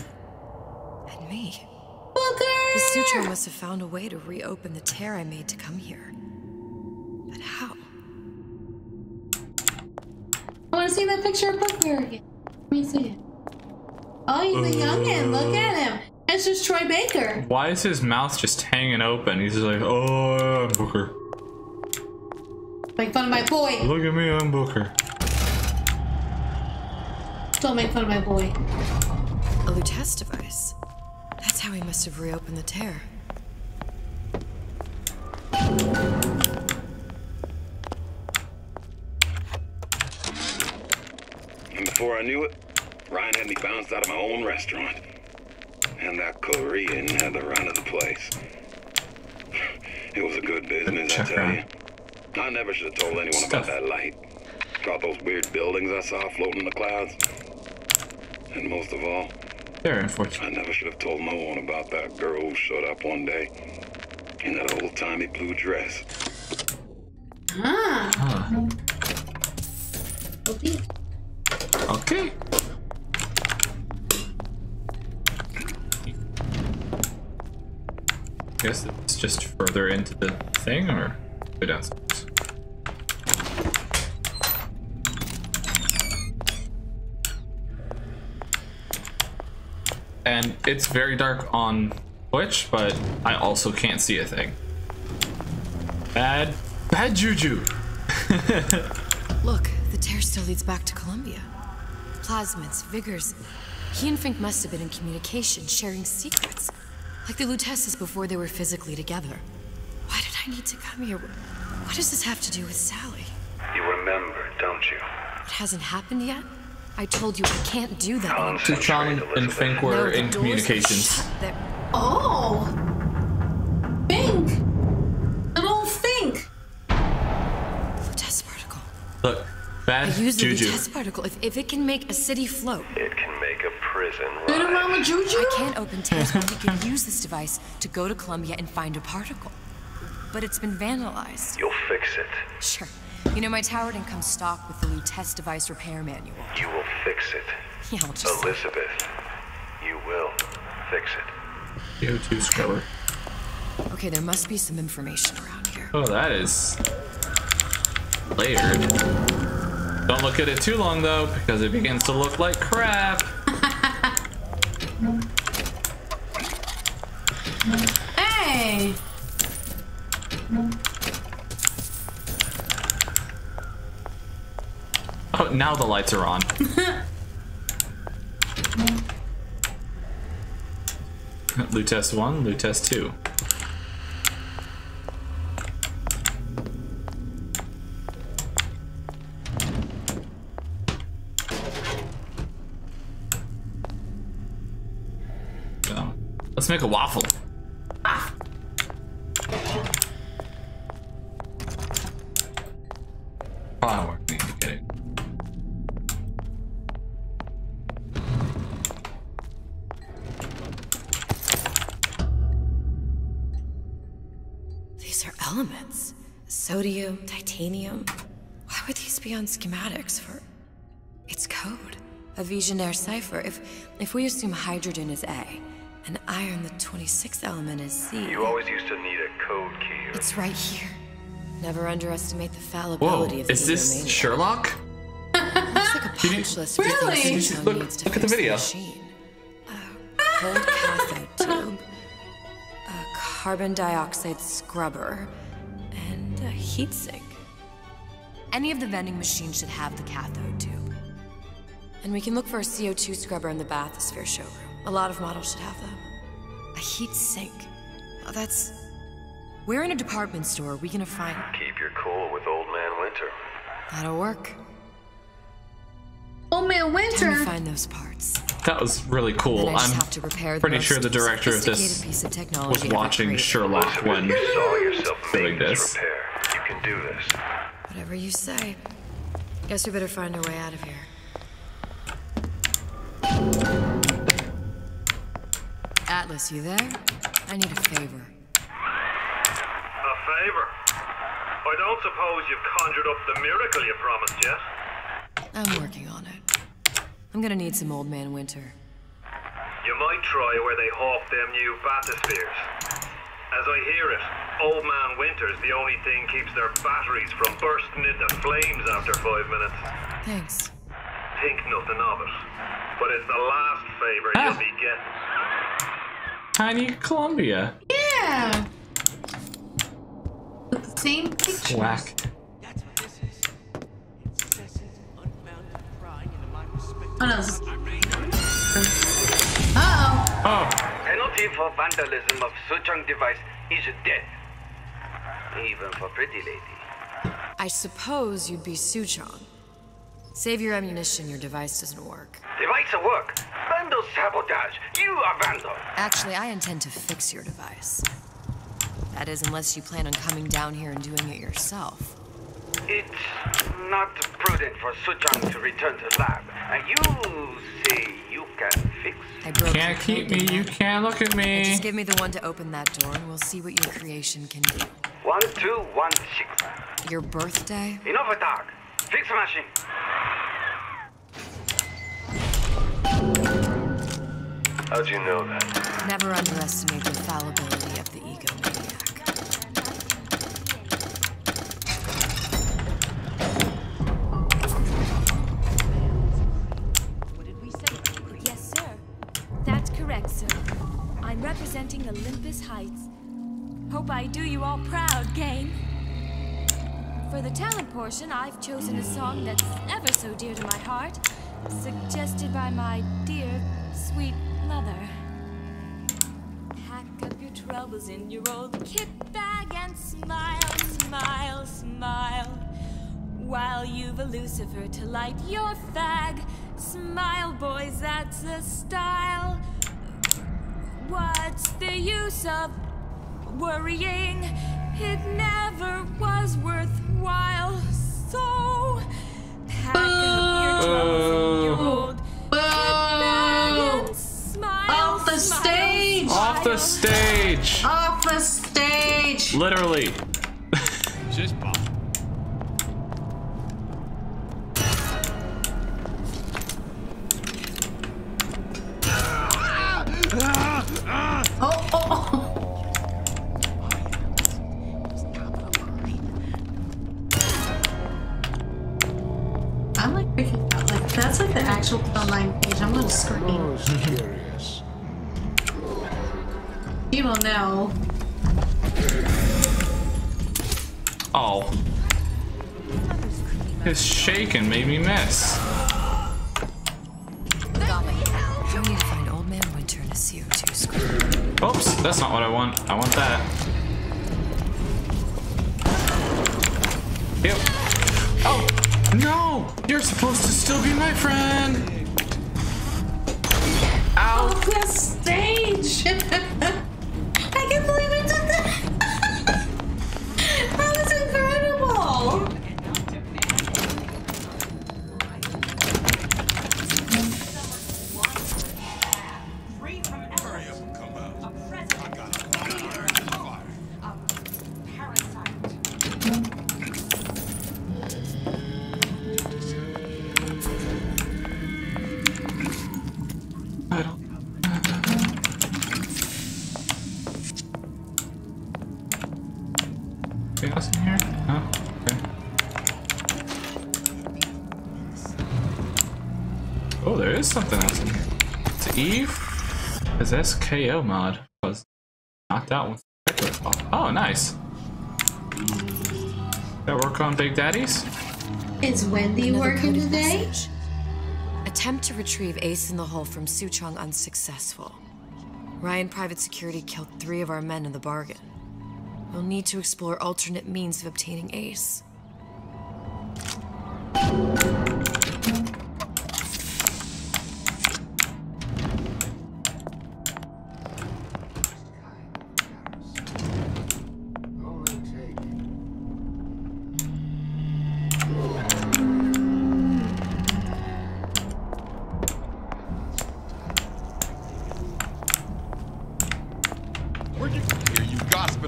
me. Booker! The Sutro must have found a way to reopen the tear I made to come here. But how? I want to see that picture of Booker again. Let me see it. Oh, he's a youngin'. Look at him. That's just Troy Baker. Why is his mouth just hanging open? He's just like, oh, I'm Booker. Make fun of my boy. Look at me, I'm Booker. Don't make fun of my boy. A Lutece device. That's how he must have reopened the tear. And before I knew it, Ryan had me bounced out of my own restaurant. And that Korean had the run of the place. It was a good business, I tell you. I never should have told anyone about that light. About those weird buildings I saw floating in the clouds. And most of all, very unfortunate. I never should have told no one about that girl who showed up one day in that old-timey blue dress. Okay. Guess it's just further into the thing, or go downstairs. And it's very dark on Twitch, but I also can't see a thing. Bad juju. Look, the tear still leads back to Columbia. Plasmids, Vigors. He and Fink must have been in communication, sharing secrets. Like the Luteces before they were physically together. Why did I need to come here? What does this have to do with Sally? You remember, don't you? It hasn't happened yet? I told you I can't do that anymore. Suchong and Fink were in communications. Oh! Fink! An old Fink! Test particle. Look, bad I use the juju. test particle. If it can make a city float. It can make a prison Little Mama Juju? I can't open tests, but we can use this device to go to Columbia and find a particle. But it's been vandalized. You'll fix it. Sure. You know, my tower didn't come stocked with the new test device repair manual. You will fix it. Yeah, I'll just... Elizabeth, you will fix it. CO2 scrubber. Okay, there must be some information around here. Oh, that is layered. Don't look at it too long though, because it begins to look like crap. Hey! Oh, now the lights are on. Loot test 1, loot test 2. So, let's make a waffle. Flour, we need to get it. These are elements. Sodium, titanium. Why would these be on schematics for... It's code. A Visionaire cipher. If we assume hydrogen is A, and iron, the 26th element, is C... You always used to need a code key. It's right here. Never underestimate the fallibility of the is this egomaniac. Sherlock? Looks like a punch list for Really? things Suchong needs to Look at the fix video. machine. A cold cathode tube, a carbon dioxide scrubber, and a heatsink. Any of the vending machines should have the cathode tube. And we can look for a CO2 scrubber in the bathysphere showroom. A lot of models should have them. A heat sink. Oh, that's... Where in a department store are we gonna find... Keep your cool with Old Man Winter. That'll work. Old Man Time to Winter. find those parts. That was really cool. Then I just I'm have to repair the pretty most sure the director of this sophisticated piece of was technology ever watching created. Sherlock when You saw yourself doing make this. repair. You can do this. Whatever you say. Guess we better find our way out of here. Atlas, you there? I need a favor. A favor? I don't suppose you've conjured up the miracle you promised yet? I'm working on it. I'm gonna need some Old Man Winter. You might try where they hawk them new bathyspheres. As I hear it, Old Man Winter's the only thing keeps their batteries from bursting into flames after 5 minutes. Thanks. Think nothing of it. But it's the last favor you'll be getting. Tiny Columbia. Yeah! With the same pictures. Whack. Oh, no. Uh-oh. Oh. Penalty for vandalism of Suchong device is death. Even for pretty lady. I suppose you'd be Suchong. Save your ammunition, your device doesn't work. Device at work. Vandal sabotage. You are vandal. Actually, I intend to fix your device. That is, unless you plan on coming down here and doing it yourself. It's not prudent for Suchong to return to lab. And you say you can fix? I broke Can't keep me, you can't look at me. Just give me the one to open that door and we'll see what your creation can do. 1216. Your birthday? Enough of talk. Fix the machine. How'd you know that? Never underestimate the fallibility of the egomaniac. Yes, sir. That's correct, sir. I'm representing Olympus Heights. Hope I do you all proud, gang. For the talent portion, I've chosen a song that's ever so dear to my heart, suggested by my dear, sweet mother. Pack up your troubles in your old kit bag and smile, smile, smile. while you've a Lucifer to light your fag. Smile, boys, that's the style. What's the use of worrying? It never was worthwhile. So pack up your troubles in your old kit bag and smile. Off the stage! Off the stage! Off the stage! Literally. Just bomb. I'm like freaking out. Like, that's like the actual online page. I'm gonna scream. Curious. You don't know. Oh. His shaking made me miss. Got me. We need to find Old Man Winter in a CO2 screen. Oops, that's not what I want. I want that. Yep. Oh, no! You're supposed to still be my friend! Ow! Off the stage! I can't believe I did that! That was incredible! Hurry up and come out. I got a fire in the fire. I don't. Anything else in here? No? Okay. Oh, there is something else in here. It's Eve? His SKO mod was knocked out with regular. Oh, nice. That work on Big Daddies? Is Wendy working today? Attempt to retrieve Ace in the Hole from Suchong unsuccessful. Ryan Private Security killed 3 of our men in the bargain. We'll need to explore alternate means of obtaining Ace.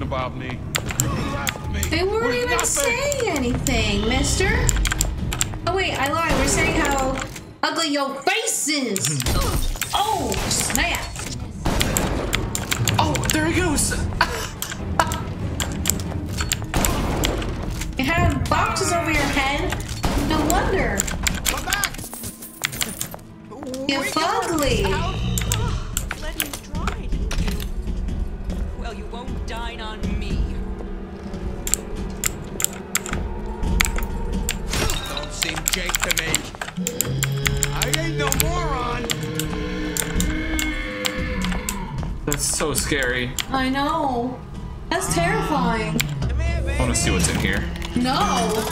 About me. They weren't even saying anything, mister. Oh wait, I lied. We're saying how ugly your face is. Oh, snap. Oh, there he goes. You had boxes over your head. No wonder. You're fugly. Well, you won't dine on me. Don't seem Jake to me. I ain't no moron. That's so scary. I know. That's terrifying. I want to see what's in here. No.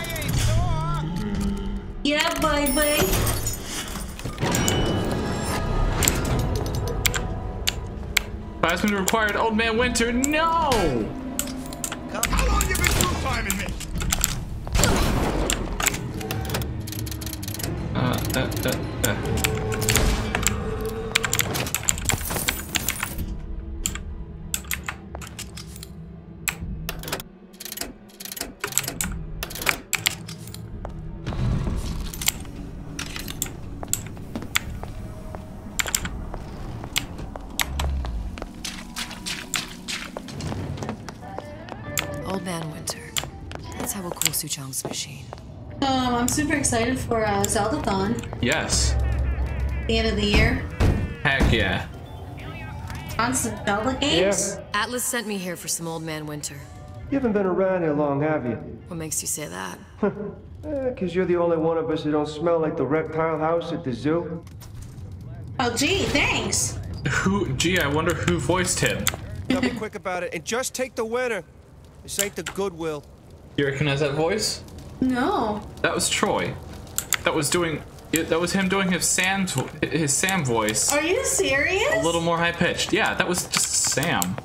Yeah, baby. Plasmid required, Old Man Winter. No. How long you been through timing me? Old Man Winter. Let's have a cool Suchong's machine. I'm super excited for Zeldathon. Yes. The end of the year. Heck yeah. Constant Zelda games. Atlas sent me here for some Old Man Winter. You haven't been around here long, have you? What makes you say that? 'Cause you're the only one of us who don't smell like the reptile house at the zoo. Oh, gee, thanks. Gee, I wonder who voiced him. Now be quick about it and just take the winner. This ain't the Goodwill. You recognize that voice? No. That was Troy. That was him doing his Sam voice. Are you serious? A little more high pitched. Yeah, that was just Sam.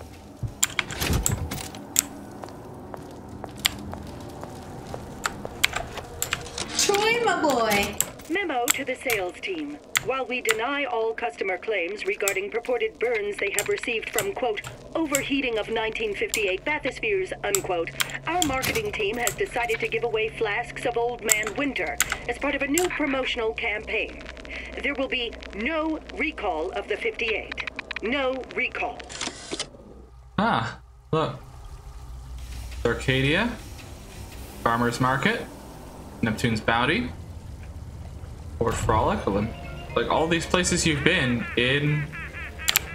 Troy, my boy. Memo to the sales team. While we deny all customer claims regarding purported burns they have received from, quote, overheating of 1958 bathyspheres, unquote, our marketing team has decided to give away flasks of Old Man Winter as part of a new promotional campaign. There will be no recall of the 58. No recall. Ah, look. Arcadia, Farmer's Market, Neptune's Bounty, or Frolic, like all these places you've been in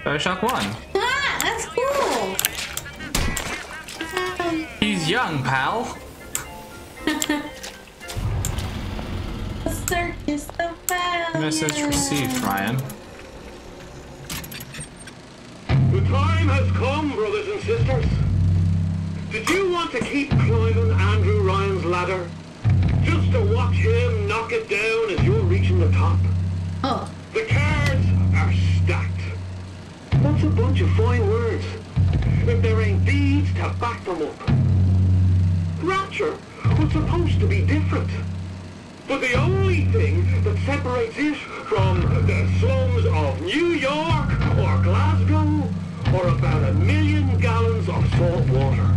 Bioshock 1. Ah, that's cool. He's young, pal. Circus of value. Message received, Ryan. The time has come, brothers and sisters. Did you want to keep climbing Andrew Ryan's ladder? Just to watch him knock it down as you're reaching the top? Oh. The cards are stacked. That's a bunch of fine words, if there ain't deeds to back them up. Rapture was supposed to be different. But the only thing that separates it from the slums of New York or Glasgow or about 1 million gallons of salt water.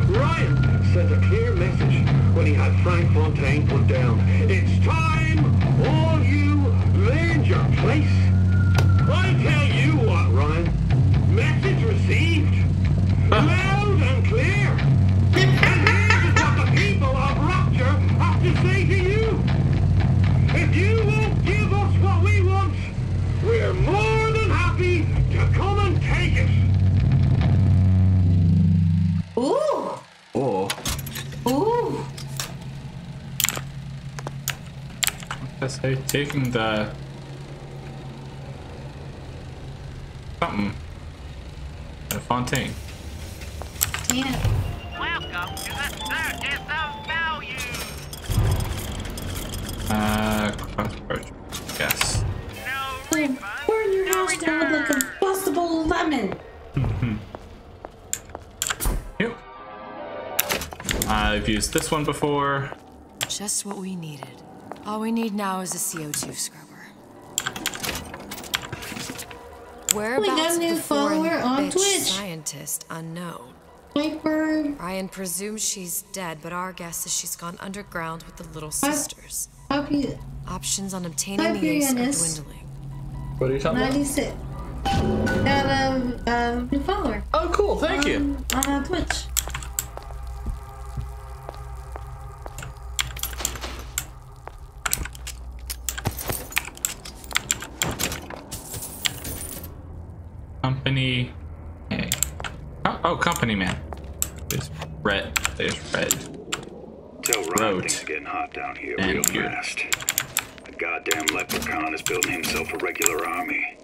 Ryan sent a clear message when he had Frank Fontaine put down. It's time all you learned your place. I tell you what, Ryan. Message received. Loud and clear. And here's what the people of Rapture have to say to you. If you won't give us what we want, we're more than happy to come and take it. Ooh. Oh. Ooh. That's how taking the something. The Fontaine. Yeah. Welcome to the Circus of Value. Crossroads. Yes. Burn your house down with like a combustible lemon. Yep. I've used this one before. Just what we needed. All we need now is a CO2 scrubber. Whereabouts We got a new the foreign follower on bitch Twitch. Scientist unknown. Viper. Ryan presumes she's dead, but our guess is she's gone underground with the Little Sisters. Options on obtaining the ace are dwindling. What are you talking 96. Got a new follower. Oh, cool. Thank you. On Twitch. Company A. Oh, Company Man. There's red. There's red. Tell Ryan things are getting hot down here real fast. The goddamn leprechaun is building himself a regular army.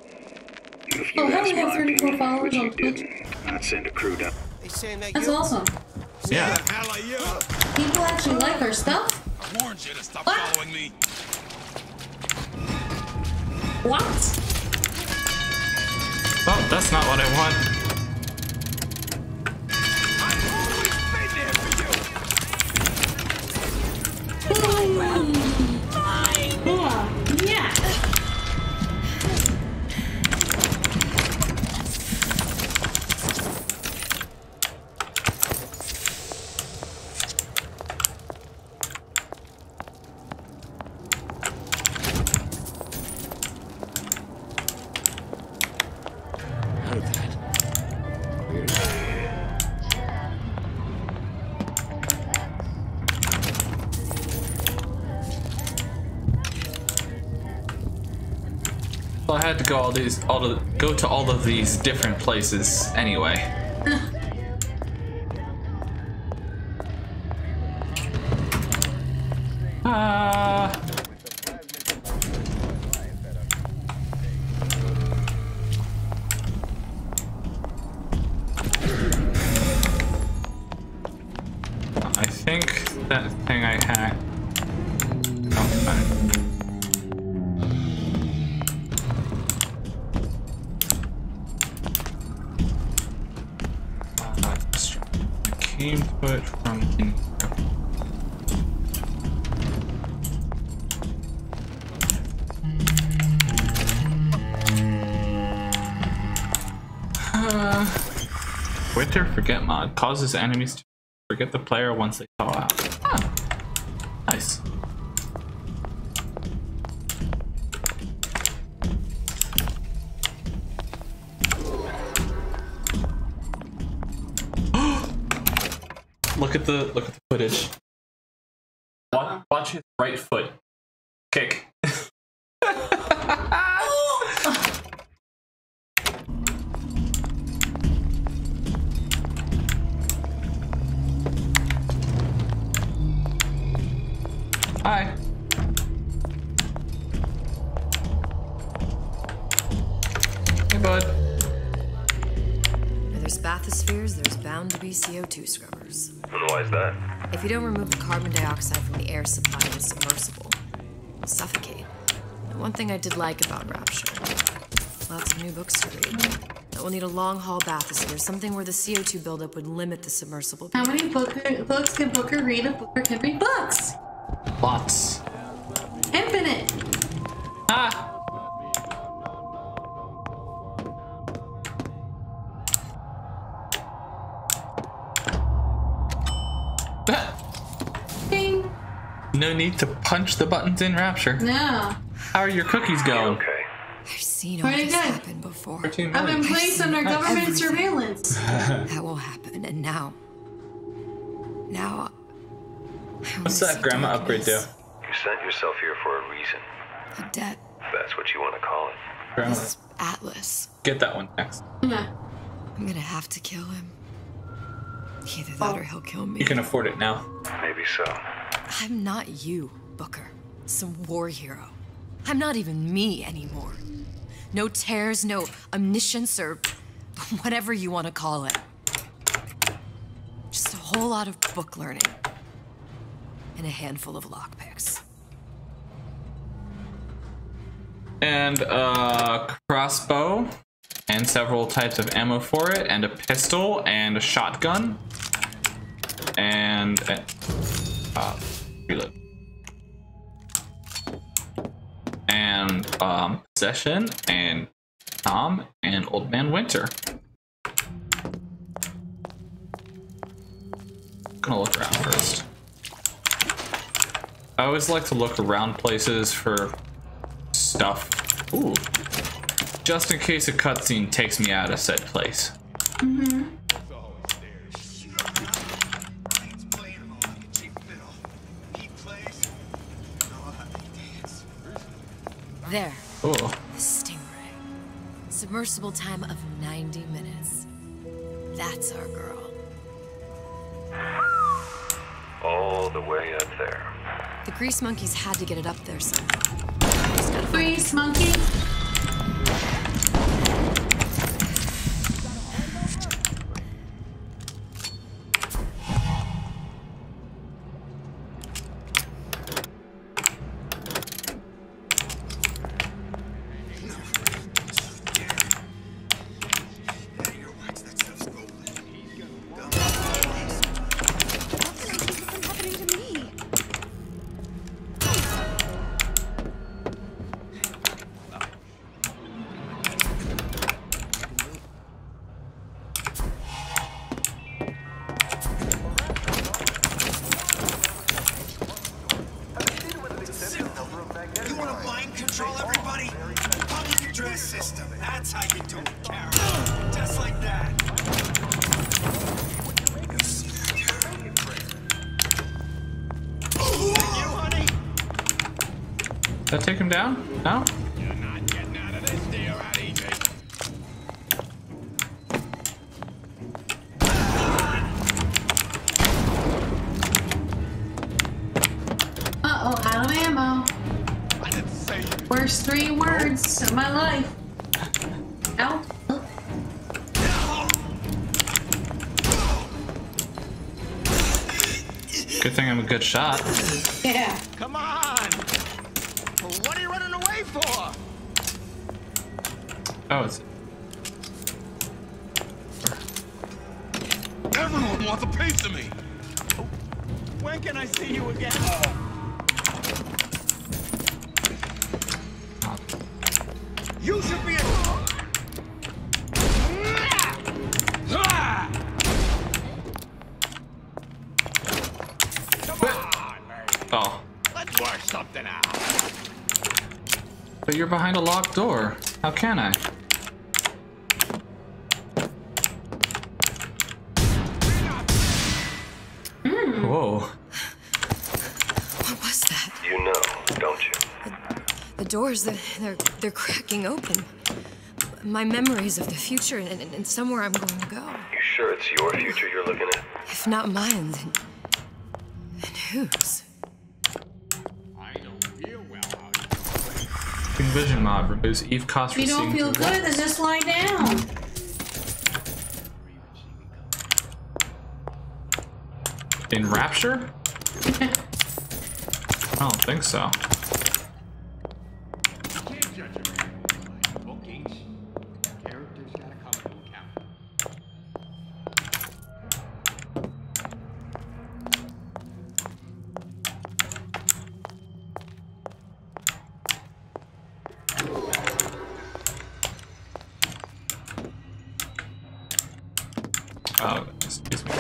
And if you ask my opinion, which you didn't, I'd send a crew down. That's awesome. Yeah. People actually like our stuff? I warned you to stop following me. What? Oh, that's not what I want. Yeah. Well, I had to go go to all of these different places anyway. I think that thing I hacked. Oh, fine. Came to it from in. Winter Forget mod causes enemies to forget the player once they thaw out. Ah, nice. Look at the footage. Watch his right foot kick. Hi. Hey, bud. Where there's bathyspheres, there's bound to be CO2 scrubbers. And why is that? If you don't remove the carbon dioxide from the air supply in the submersible, you'll suffocate. And one thing I did like about Rapture, lots of new books to read. That will need a long-haul bathysphere, something where the CO2 buildup would limit the submersible. How many books can Booker read if Booker can read books? Lots. Infinite. Ah. Ding. No need to punch the buttons in Rapture. No. How are your cookies going? Okay. I've seen all this happen before. I've been placed under government surveillance. That will happen, and now. What's that grandma upgrade do? You sent yourself here for a reason. A debt. That's what you want to call it. Grandma. This Atlas. Get that one next. Yeah. I'm gonna have to kill him. Either that or he'll kill me. You can afford it now. Maybe so. I'm not you, Booker. Some war hero. I'm not even me anymore. No tears, no omniscience, or whatever you want to call it. Just a whole lot of book learning. And a handful of lockpicks. And a crossbow, and several types of ammo for it, and a pistol, and a shotgun, and reload. And possession, and Tom, and Old Man Winter. I'm gonna look around first. I always like to look around places for stuff. Ooh. Just in case a cutscene takes me out of said place. Mm-hmm. There. Oh. The Stingray. Submersible time of 90 minutes. That's our girl. All the way up there. The grease monkeys had to get it up there somehow. Grease monkey. Did that take him down? No? You're not getting out of this deal that easy. Uh-oh, out of ammo. Worst 3 words of my life. Ow. Good thing I'm a good shot. Yeah. Come on! What are you running away for? Oh, it's... Everyone wants a piece of me! When can I see you again? You should be a... Oh. Let's work something out. But you're behind a locked door. How can I? Whoa. What was that? You know, don't you? The doors, they're cracking open. My memories of the future and somewhere I'm going to go. You sure it's your future you're looking at? If not mine, then whose? Vision mod removes Eve cost. If you don't feel good, then just lie down. In Rapture? I don't think so. Oh, excuse me.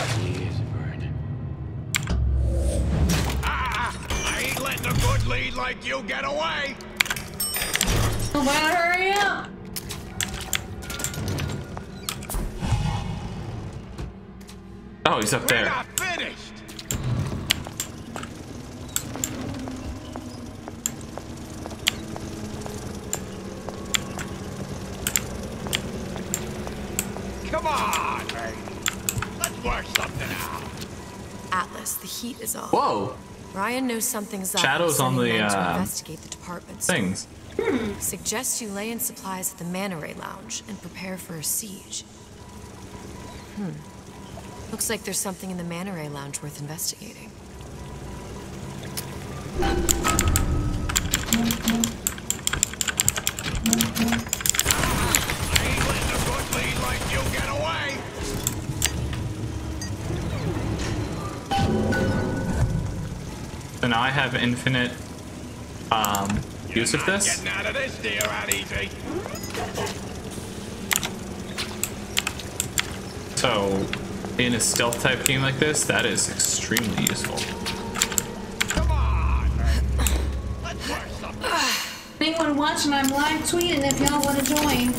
I ain't letting a good lead like you get away! Come on, hurry up! Oh, he's up there. We're not finished! Come on, baby. Let's work something out. Atlas, the heat is on. Whoa! Ryan knows something's up. Shadows on the to investigate the departments. things. Suggests you lay in supplies at the Manta Ray Lounge and prepare for a siege. Looks like there's something in the Manta Ray Lounge worth investigating. So now I have infinite use of this. Getting out of this deal out easy. So in a stealth type game like this, that is extremely useful. Anyone watching, I'm live tweeting if y'all want to join.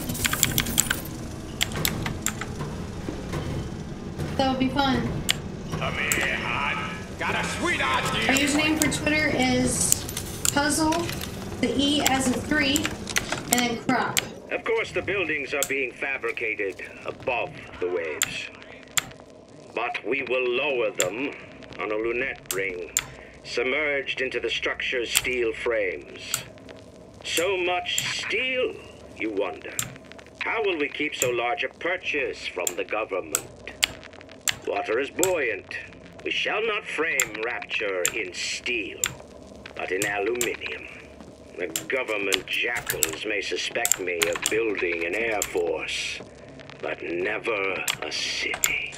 That would be fun. Come here, hon. Got a sweetheart here. Our username for Twitter is puzzle, the E as a 3, and then crop. Of course, the buildings are being fabricated above the waves. But we will lower them on a lunette ring, submerged into the structure's steel frames. So much steel, you wonder. How will we keep so large a purchase from the government? Water is buoyant. We shall not frame Rapture in steel, but in aluminium. The government jackals may suspect me of building an air force, but never a city.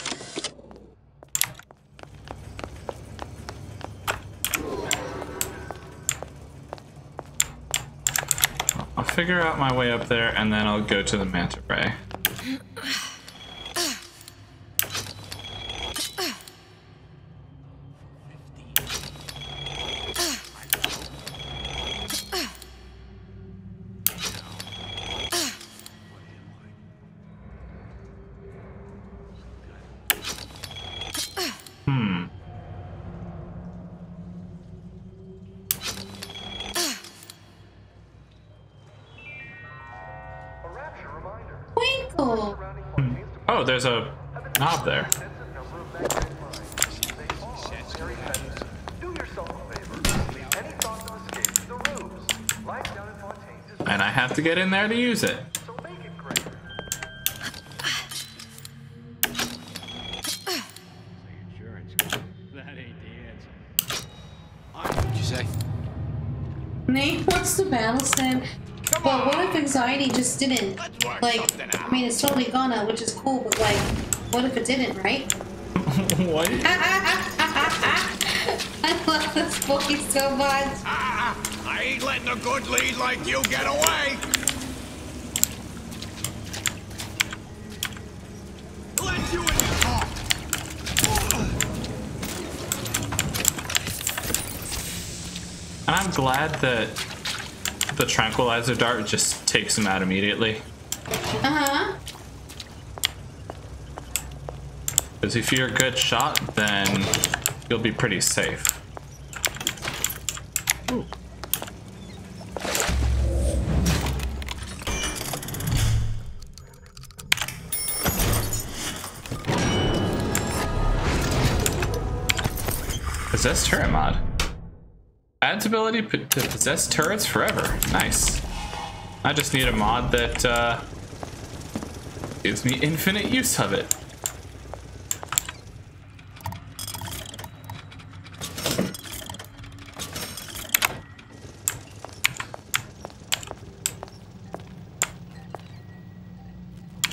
I'll figure out my way up there and then I'll go to the Manta Ray. Twinkle! Oh, there's a knob there. And I have to get in there to use it. That ain't the answer. say? Nate wants the battle sim. But what if anxiety just didn't? Like, I mean, it's totally gonna, which is cool, but like, what if it didn't, right? What? I love this boy so much. I ain't letting a good lead like you get away. Let you in the talk. And I'm glad that the tranquilizer dart just takes him out immediately. Uh-huh. Because if you're a good shot, then you'll be pretty safe. Ooh. Possess turret mod. Adds ability to possess turrets forever. Nice. I just need a mod that gives me infinite use of it.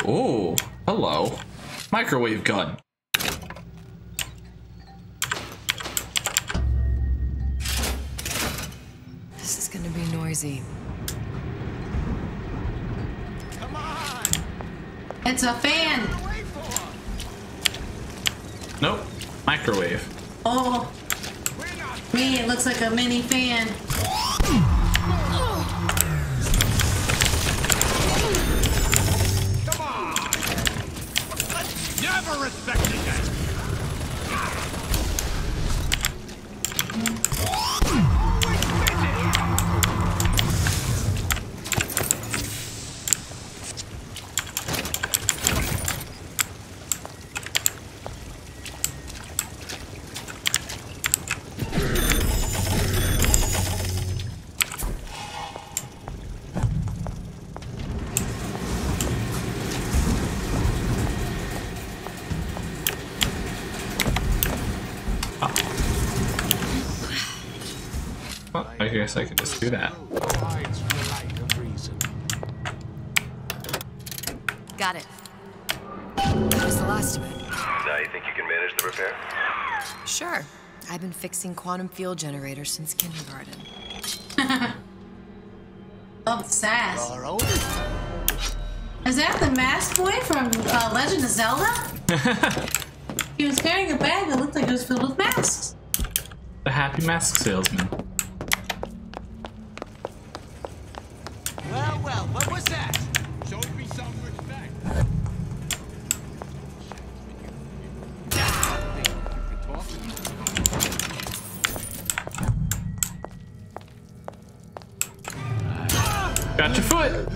Oh, hello. Microwave gun. This is gonna be noisy. Come on. It's a fan. Nope. Microwave. Oh. Me, it looks like a mini fan. Come on. Never respected that. Well, I guess I could just do that. Got it. That was the last of it. Now you think you can manage the repair? Sure. I've been fixing quantum field generators since kindergarten. Oh, sass. Is that the mask boy from Legend of Zelda? He was carrying a bag that looked like it was filled with masks. The happy mask salesman. Well, well, what was that? Showed me some respect. Got your foot.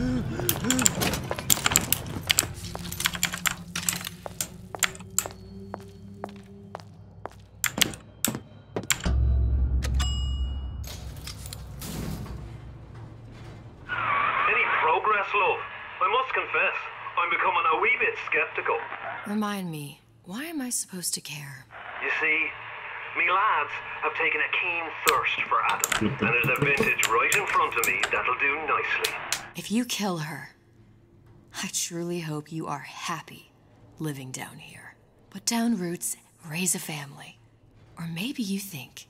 Love, I must confess, I'm becoming a wee bit skeptical. Remind me, why am I supposed to care? You see, me lads have taken a keen thirst for Adam, and there's a vintage right in front of me that'll do nicely. If you kill her, I truly hope you are happy living down here. Put down roots, raise a family. Or maybe you think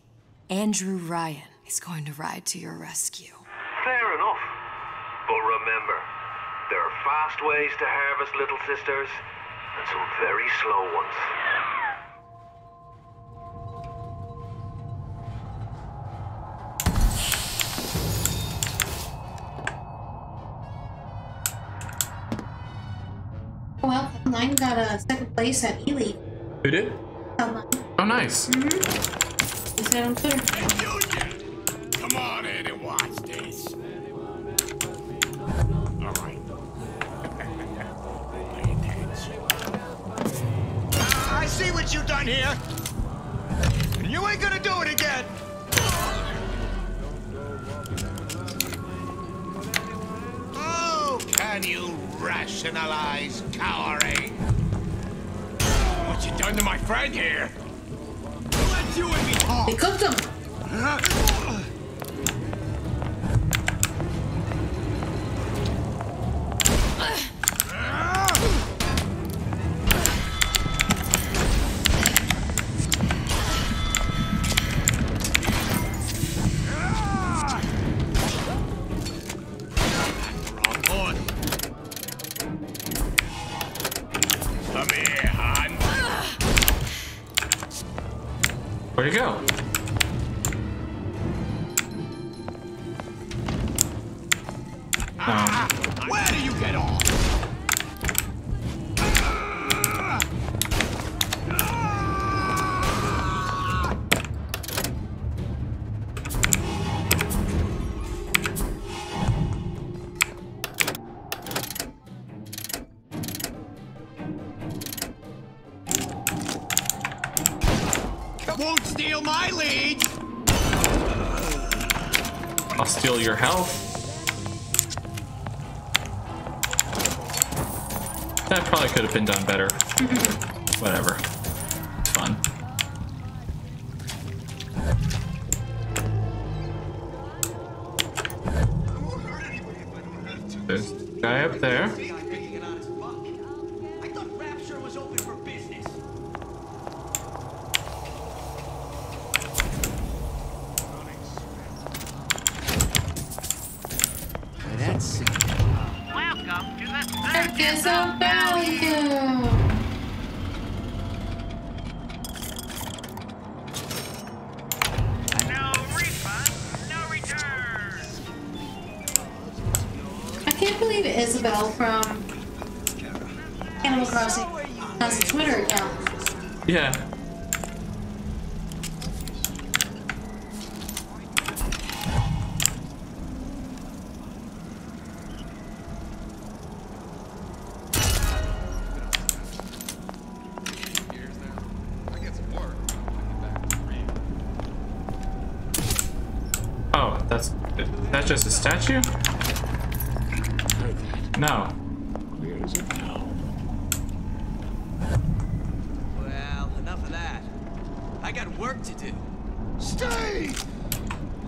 Andrew Ryan is going to ride to your rescue. Fair enough. But remember, there are fast ways to harvest little sisters, and some very slow ones. Well, Cloud9 got a second place at Elite. Who did? Cloud9. Oh, nice. He said on Twitter. Come on in and watch this. All right. Pay attention. I see what you done here. And you ain't gonna do it again. Oh, can you rationalize cowering? What you done to my friend here? Let you and me talk. They cooked him. Where'd he go? Where do you get off? Won't steal my lead. I'll steal your health. That probably could have been done better. Whatever. It's fun. There's a guy up there. Circus of value. No refund, no return. I can't believe Isabel from Animal Crossing has a Twitter account. Yeah. Is that just a statue? No. Where is it now? Well, enough of that. I got work to do. Stay!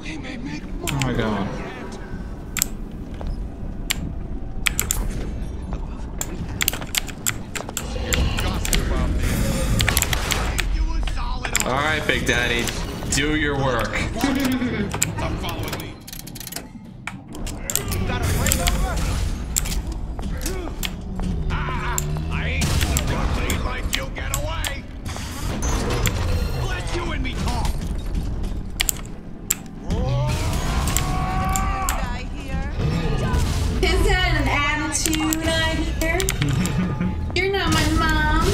We may make more. Oh my god. Alright, Big Daddy. Do your work. Stop following me. Got a break over? I ain't gonna lead like you get away. Let you and me talk. Is that an attitude I hear? You're not my mom.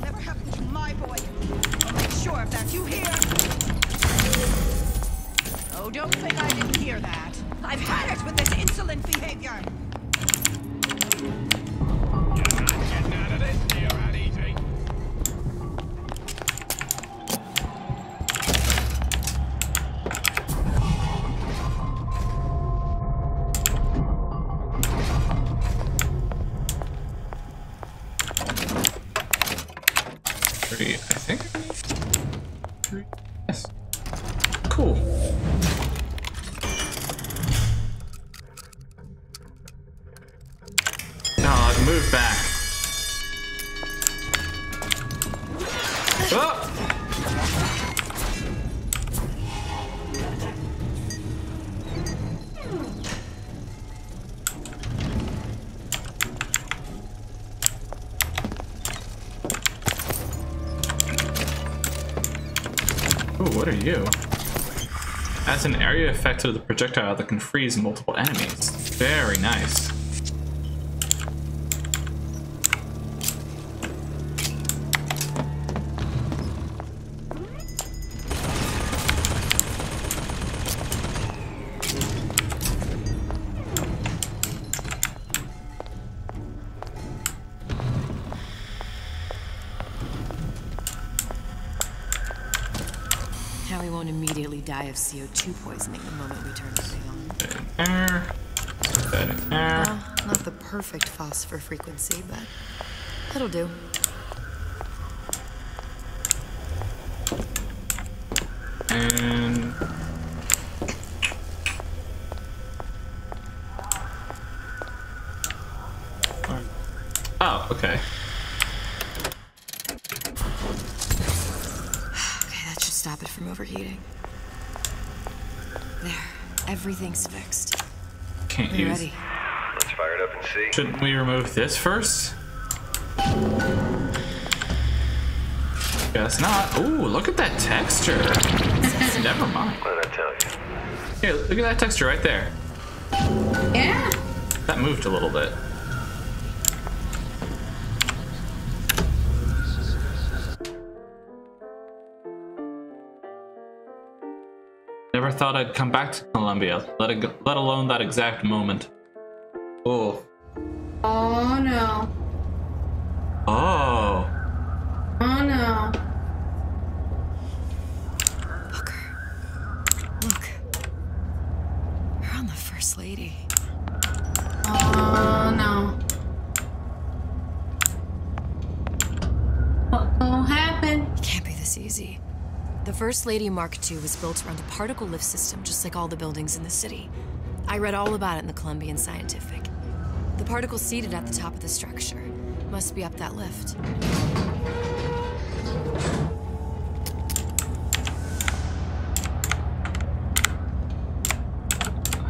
Never happened to my boy. I'll make sure of that. You hear? Oh, don't think I didn't hear that. I've had it with this insolent behavior. You're not getting out of this deal out easy. Three, I think. Three. Yes. Cool. No, move back. Oh! Ooh, what are you? Adds an area effect to the projectile that can freeze multiple enemies. Very nice. Now we won't immediately die of CO2 poisoning the moment we turn the thing on. Air. Air. Well, not the perfect phosphor frequency, but that'll do. And oh, okay. Okay, that should stop it from overheating. There, everything's fixed. Can't We're use. ready. Let's fire it up and see. Shouldn't we remove this first? Guess not. Ooh, look at that texture. Never mind. What did I tell you? Here, look at that texture right there. Yeah. That moved a little bit. Never thought I'd come back to Columbia, let alone that exact moment. Oh. Oh no. Oh. Oh no. Look. You're on the First Lady. Oh no. What gonna happen? It can't be this easy. The First Lady Mark II was built around a particle lift system, just like all the buildings in the city. I read all about it in the Columbian Scientific. The particle seated at the top of the structure must be up that lift.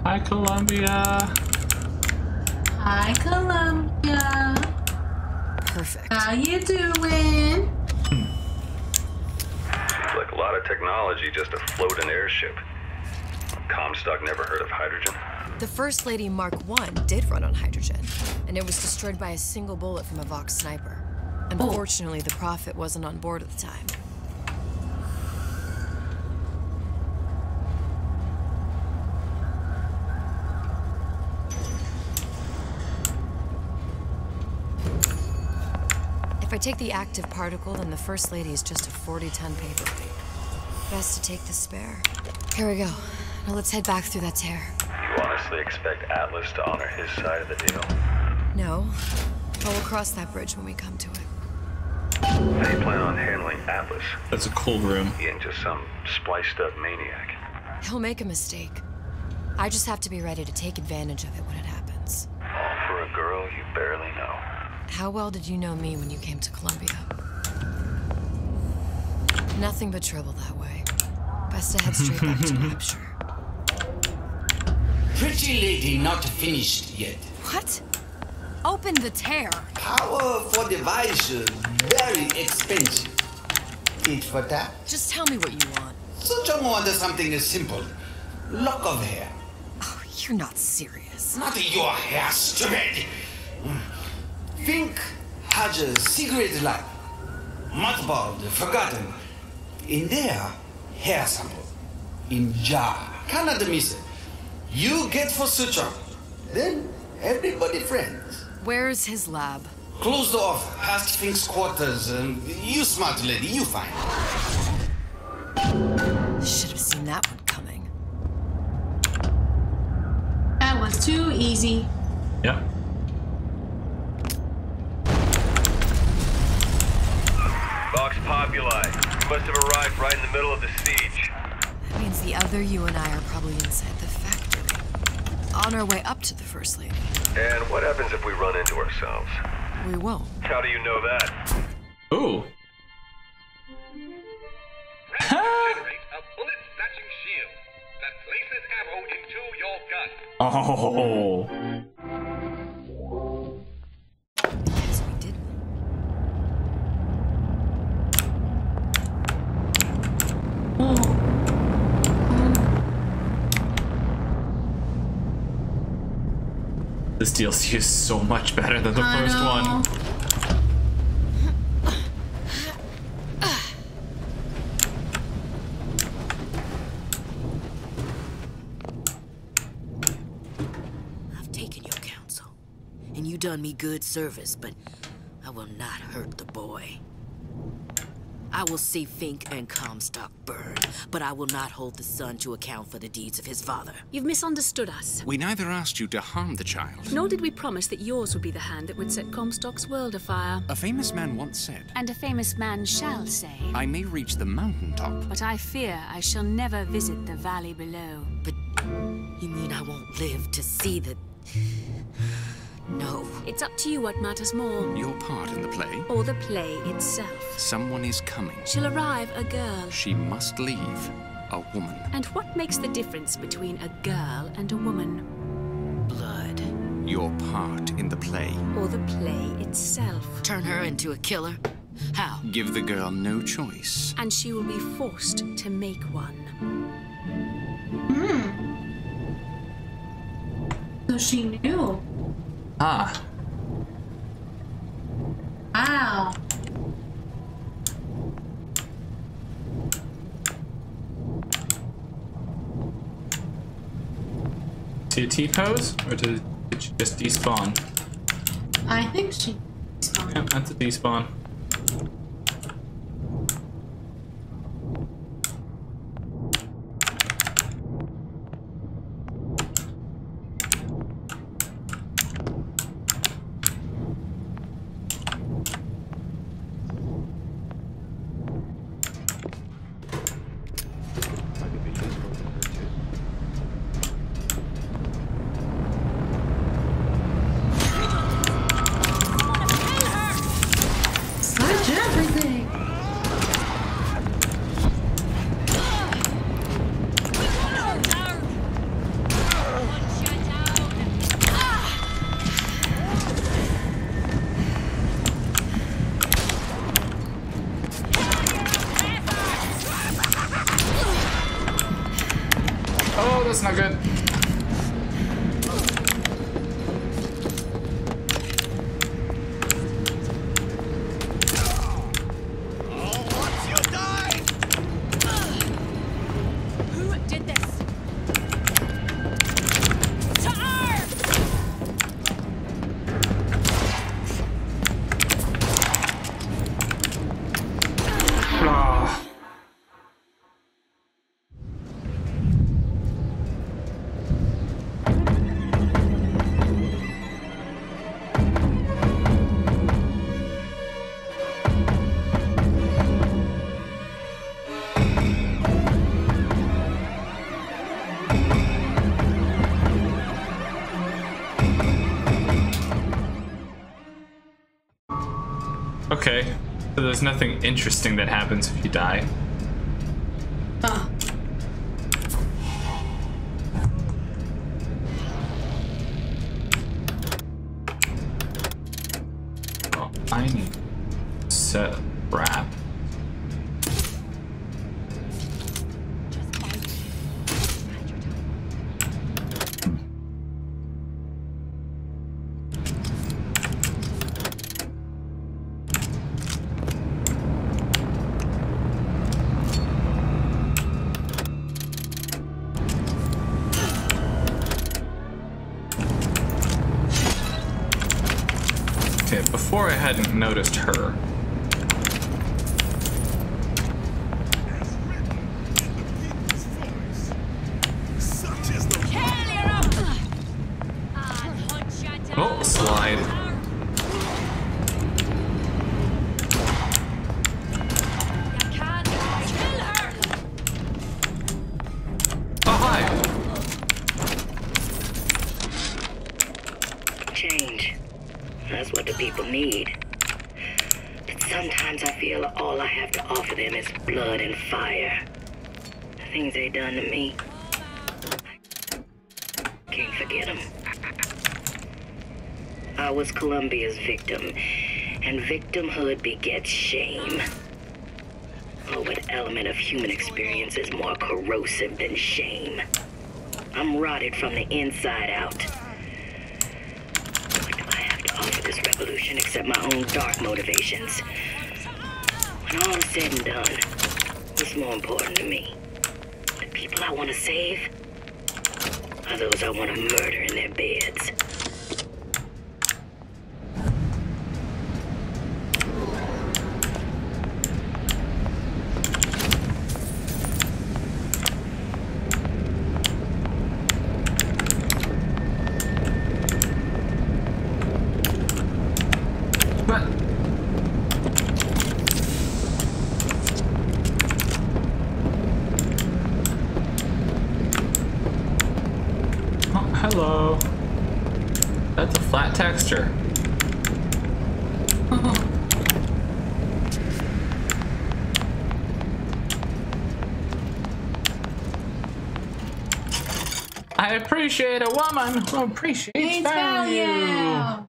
Hi, Columbia. Hi, Columbia. Perfect. How you doing? Seems like a lot of technology just to float an airship. Comstock never heard of hydrogen. The First Lady Mark I did run on hydrogen, and it was destroyed by a single bullet from a Vox sniper. Unfortunately, the Prophet wasn't on board at the time. If I take the active particle, then the First Lady is just a 40-ton paperweight. Best to take the spare. Here we go. Now let's head back through that tear. You honestly expect Atlas to honor his side of the deal? No, but we'll cross that bridge when we come to it. How do you plan on handling Atlas? That's a cool room. He ain't just some spliced-up maniac. He'll make a mistake. I just have to be ready to take advantage of it when it happens. All for a girl you barely know. How well did you know me when you came to Columbia? Nothing but trouble that way. Best to head straight back to Rapture. Pretty lady not finished yet. What? Open the tear. Power for device very expensive. Tit for tat. Just tell me what you want. Such a want something simple. Lock of hair. Oh, you're not serious. Not your hair, stupid. Think has a cigarette light. Mothballed, forgotten. In there, hair sample. In jar. Cannot miss it. You get for suture. Then everybody friends. Where's his lab? Closed off, past Fink's quarters. You smart lady, you find. Should have seen that one coming. That was too easy. Yep. Vox Populi. Must have arrived right in the middle of the siege. That means the other you and I are probably inside the factory. On our way up to the First Lady. And what happens if we run into ourselves? We won't. How do you know that? Ooh. Generate a bullet-snatching shield that places ammo into your gun. Oh. Guess we didn't. This DLC is so much better than the first one. I've taken your counsel, and you done me good service, but I will not hurt the boy. I will see Fink and Comstock burn, but I will not hold the son to account for the deeds of his father. You've misunderstood us. We neither asked you to harm the child. Nor did we promise that yours would be the hand that would set Comstock's world afire. A famous man once said, And a famous man shall say, I may reach the mountaintop, but I fear I shall never visit the valley below. But you mean I won't live to see the... No. It's up to you what matters more. Your part in the play? Or the play itself. Someone is coming. She'll arrive a girl. She must leave a woman. And what makes the difference between a girl and a woman? Blood. your part in the play. Or the play itself. Turn her into a killer? How? Give the girl no choice. And she will be forced to make one. So she knew. Ah. Wow. To T-pose? Or did she just despawn? I think she despawned. Yeah, that's a despawn. Such everything. Oh, that's not good. Who did this? To arms! Ah. Okay, so there's nothing interesting that happens if you die. Oh. Oh, I need set wrap. Okay, before I hadn't noticed her. Oh, slide. Oh, hi. Change. That's what the people need. But sometimes I feel all I have to offer them is blood and fire. The things they done to me. Can't forget them. I was Columbia's victim, and victimhood begets shame. Oh, what element of human experience is more corrosive than shame? I'm rotted from the inside out. What do I have to offer this revolution except my own dark motivations? When all is said and done, what's more important to me? The people I want to save? Or those I want to murder in their beds? Hello. That's a flat texture. I appreciate a woman who appreciates value.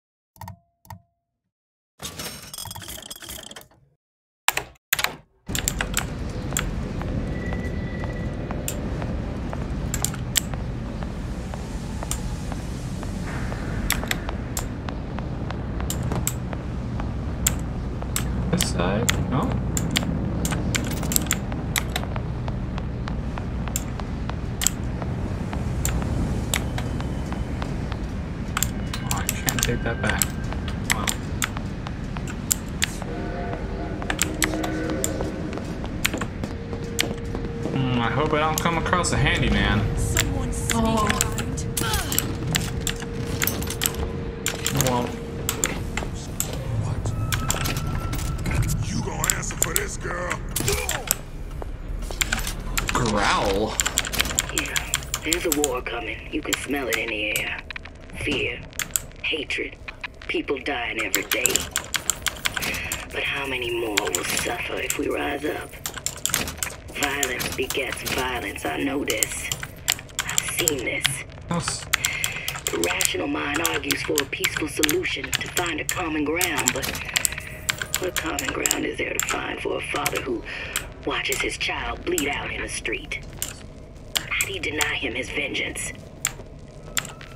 This side, no? Take that back. Wow. I hope I don't come across a handyman. Oh. Well. What? You gonna answer for this, girl? Growl. Yeah, there's a war coming. You can smell it in the air. Fear. Hatred. People dying every day. But how many more will suffer if we rise up? Violence begets violence. I know this. I've seen this. Yes. The rational mind argues for a peaceful solution to find a common ground, but what common ground is there to find for a father who watches his child bleed out in the street? How do you deny him his vengeance?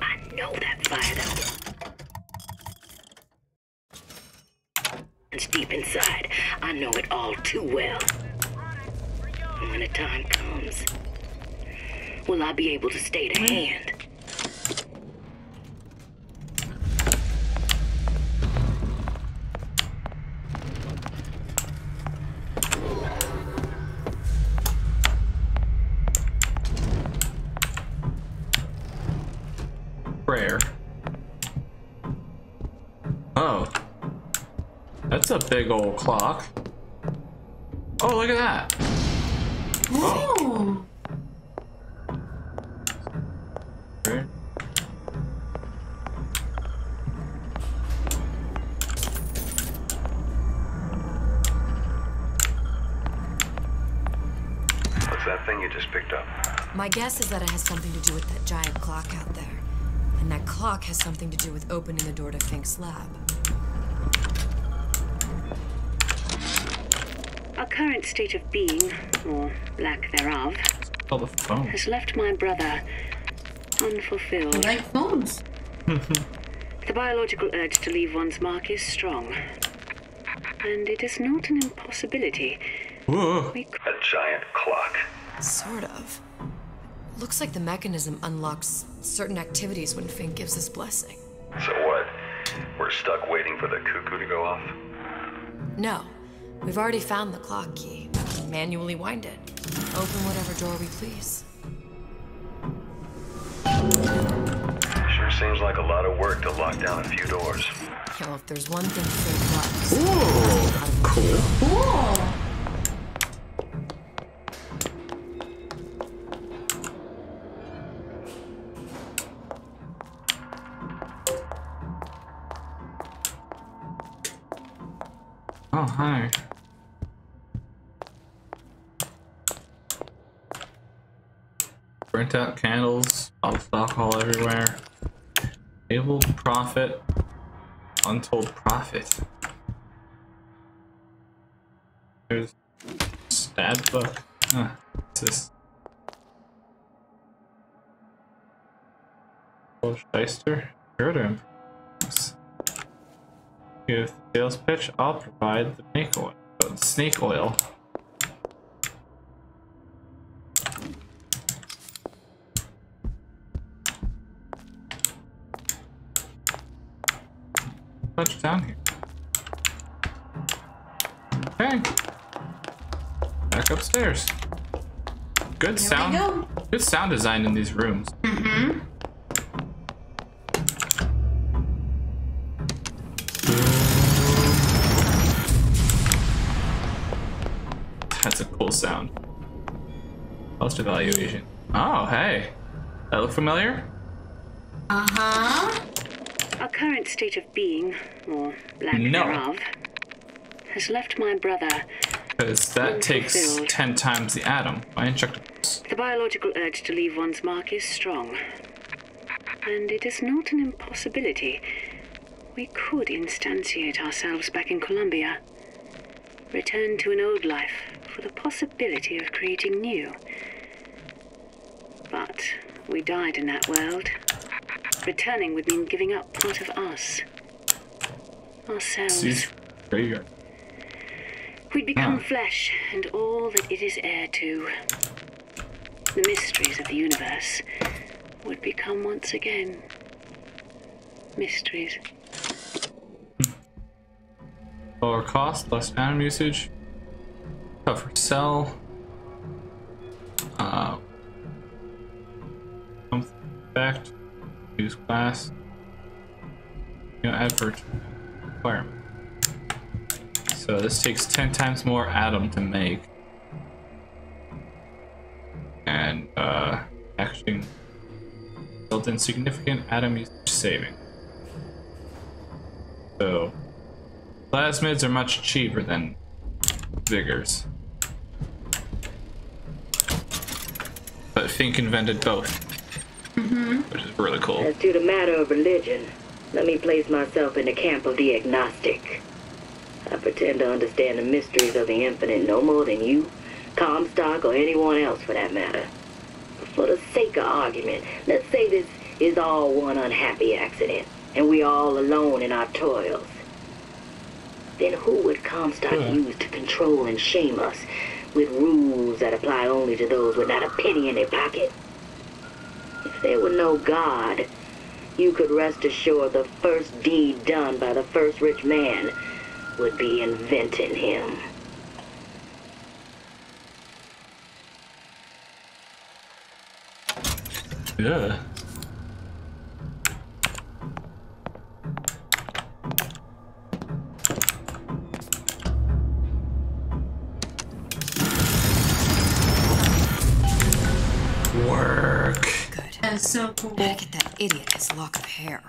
I know that fire though. Deep inside, I know it all too well. And when the time comes, will I be able to stay the hand? Prayer. Oh. That's a big old clock. Oh, look at that. Oh. Okay. What's that thing you just picked up? My guess is that it has something to do with that giant clock out there. And that clock has something to do with opening the door to Fink's lab. Our current state of being, or lack thereof, Oh, the phone. has left my brother unfulfilled. I like phones. The biological urge to leave one's mark is strong. And it is not an impossibility. Whoa. We A giant clock. Sort of. Looks like the mechanism unlocks certain activities when Fink gives his blessing. So what? We're stuck waiting for the cuckoo to go off? No. We've already found the clock key. Manually wind it. Open whatever door we please. Sure seems like a lot of work to lock down a few doors. Yo, if there's one thing Fink loves... Ooh, cool. Cool. Oh, hi. Burnt out candles, alcohol everywhere. Able profit, untold profit. There's stab book. Huh, what's this? Shyster? Heard him. With the sales pitch, I'll provide the snake oil. Much down here. Okay. Back upstairs. Good sound. Good sound design in these rooms. Mm-hmm. That's a cool sound. Post evaluation. Oh, hey. That look familiar? Uh-huh. Our current state of being, or lack thereof, has left my brother Because that takes 10 times the atom. My injectables. The biological urge to leave one's mark is strong. And it is not an impossibility. We could instantiate ourselves back in Columbia. Return to an old life for the possibility of creating new. But we died in that world. Returning would mean giving up part of us. Ourselves. We'd become flesh and all that it is heir to. The mysteries of the universe would become once again mysteries. Lower cost, less atom usage. Tougher cell. Effect. Use class. Advert requirement. So this takes 10 times more atom to make. And packaging results in significant atom usage saving. So plasmids are much cheaper than Vigors. But Fink invented both. Which is really cool. As to the matter of religion, let me place myself in the camp of the agnostic. I pretend to understand the mysteries of the infinite no more than you, Comstock, or anyone else for that matter. But for the sake of argument, let's say this is all one unhappy accident, and we're all alone in our toils. Then who would Comstock use to control and shame us with rules that apply only to those with not a penny in their pocket? If there were no God, you could rest assured the first deed done by the first rich man would be inventing him. Yeah. Work. Good. That's so cool. Now get that idiot his lock of hair.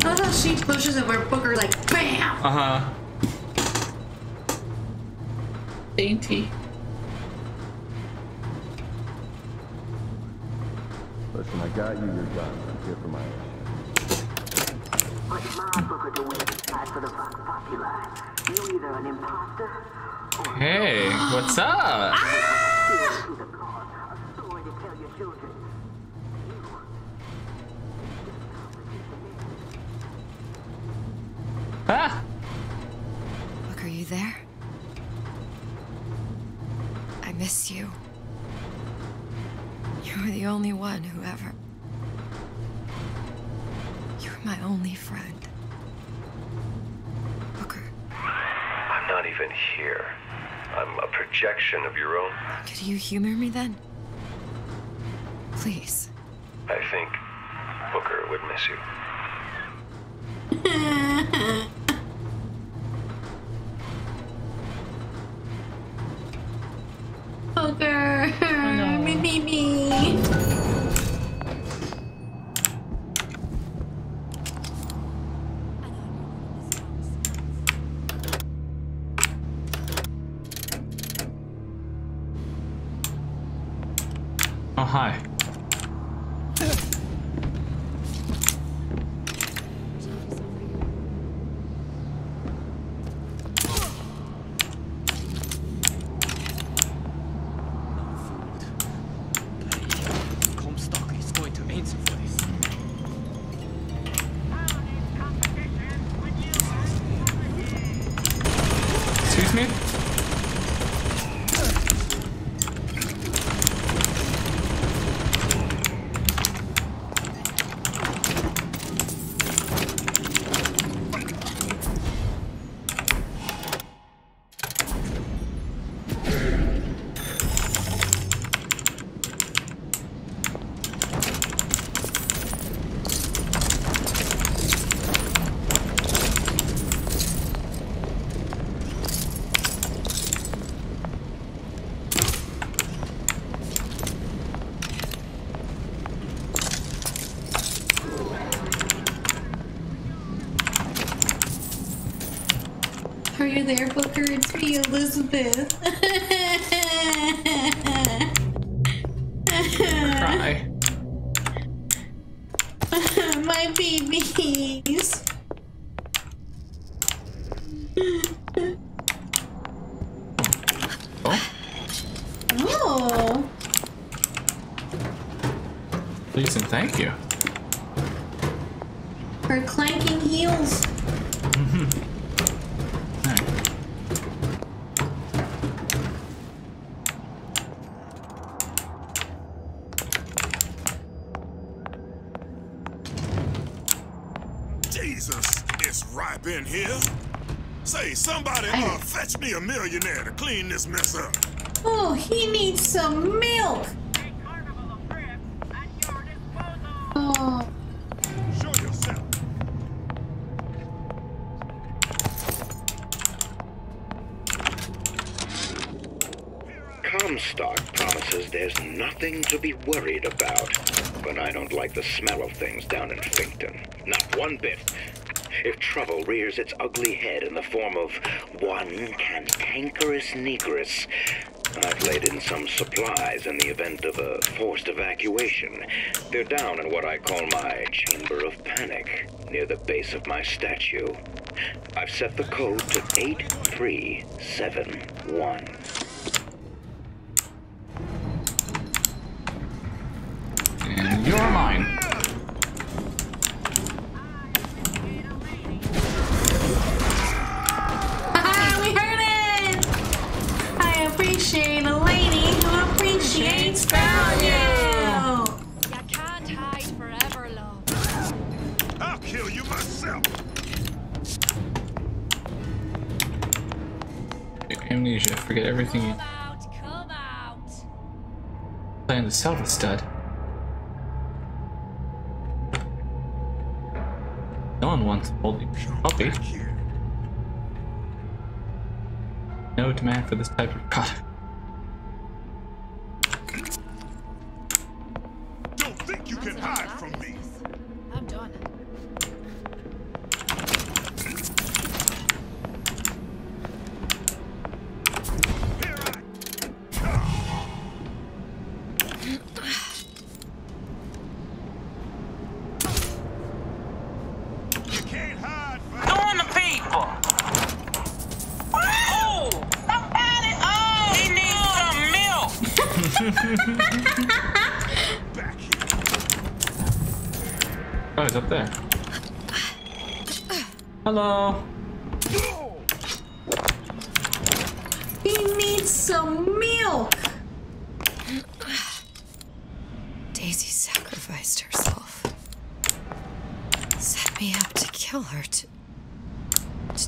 I thought she pushes it where Booker like BAM! Uh-huh. Dainty. Listen, I got you your gun. I'm here for my But my Booker to win side for the Vox Populi. You either an imposter or Hey, what's up? Ah! Look, are you there? I miss you. You were the only one who ever... You were my only friend. Booker. I'm not even here. I'm a projection of your own. Could you humor me then? Please. I think Booker would miss you. Booker! Me. Oh, hi. Comstock is going to answer for this. Excuse me? you there, Booker? It's me, Elizabeth. Cry. My babies. Oh. Please and thank you. Her clanking heels. Jesus, it's ripe in here. Say, somebody fetch me a millionaire to clean this mess up. Oh, he needs some milk. Oh. Show yourself. Comstock promises there's nothing to be worried about, but I don't like the smell of things down in Finkton. Not one bit. If trouble rears its ugly head in the form of one cantankerous negress, I've laid in some supplies in the event of a forced evacuation. They're down in what I call my chamber of panic, near the base of my statue. I've set the code to 8371. And you're mine. We heard it! I appreciate a lady who appreciates value! You can't hide forever, love. I'll kill you myself. Amnesia. Forget everything you Come out. plan to sell the stud. No one wants a moldy puppy. No demand for this type of product. Don't think you can hide from me. I'm done. On the people. Oh, somebody! Oh, he needs some milk. Oh, he's up there. Hello. He needs some milk. Daisy sacrificed herself. Set me up to kill her, to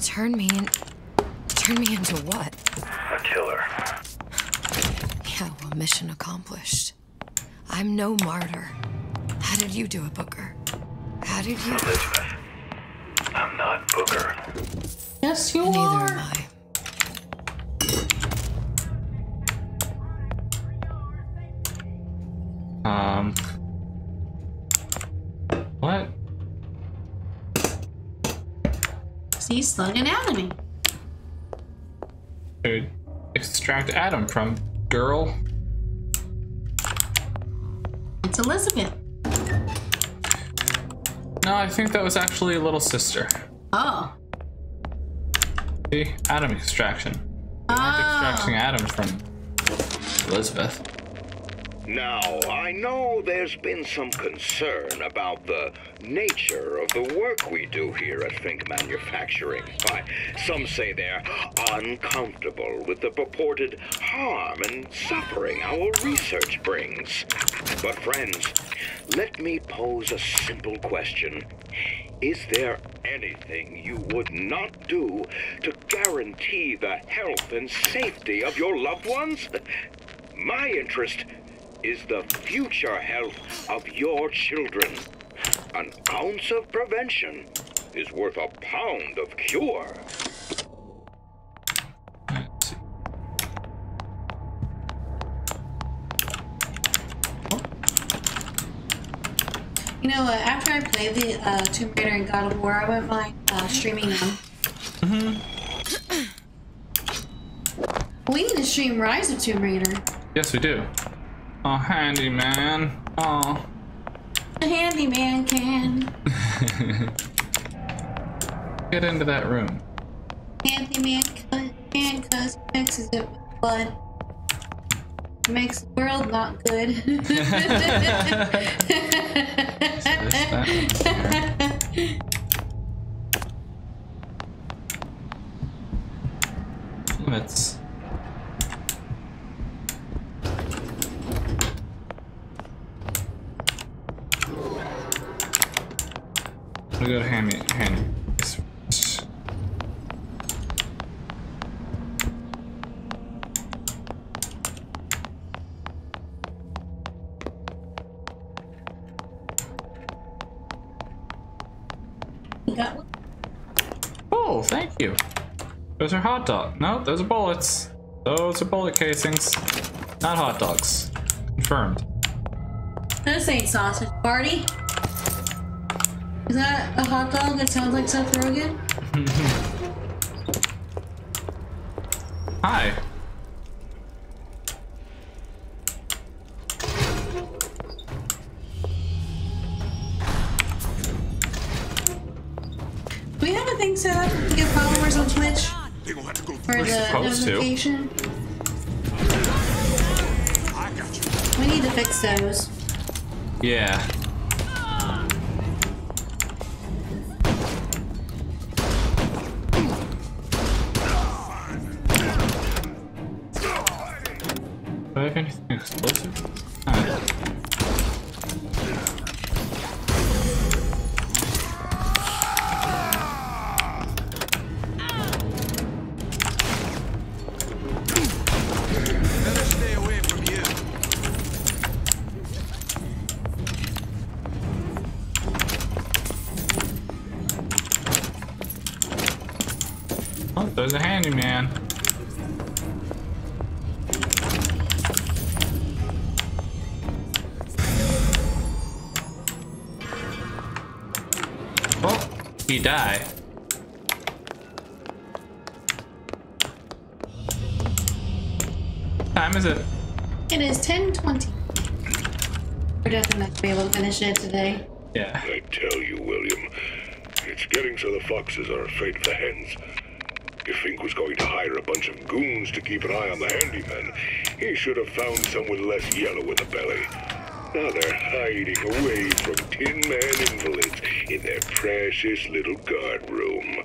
turn me into what? A killer. Yeah, well, mission accomplished. I'm no martyr. How did you do it, Booker? How did you? Elizabeth, I'm not Booker. Yes, you Neither are. am I. What? See, slugging out at me. Dude, extract Adam from girl. It's Elizabeth. No, I think that was actually a little sister. Oh. See? Adam extraction. We weren't extracting Adam from Elizabeth. Now, I know there's been some concern about the nature of the work we do here at Fink Manufacturing. Why, some say they're uncomfortable with the purported harm and suffering our research brings. But friends, let me pose a simple question. Is there anything you would not do to guarantee the health and safety of your loved ones? My interest is the future health of your children. An ounce of prevention is worth a pound of cure. You know, after I played the Tomb Raider and God of War, I wouldn't mind streaming them. Mm-hmm. We need to stream Rise of Tomb Raider. Yes, we do. Oh, handyman. Oh. The handyman can. Get into that room. Handyman cuz mixes it with blood. Makes the world not good. Limits. We'll go to handy. Oh, thank you. Those are hot dogs. No, those are bullets. Those are bullet casings. Not hot dogs. Confirmed. This ain't sausage party. Is that a hot dog that sounds like Seth Rogen? Hi. Do we have a thing set up to get followers on Twitch? For the notification? We need to fix those. Yeah. Do I have anything explosive? Oh, there's a handyman. Oh, he died. Time is it? It is 10:20. We're definitely not gonna be able to finish it today. Yeah. I tell you, William, it's getting so the foxes are afraid of the hens. If Fink was going to hire a bunch of goons to keep an eye on the handyman, he should have found some with less yellow in the belly. Now they're hiding away from Tin Man invalids in their precious little guard room.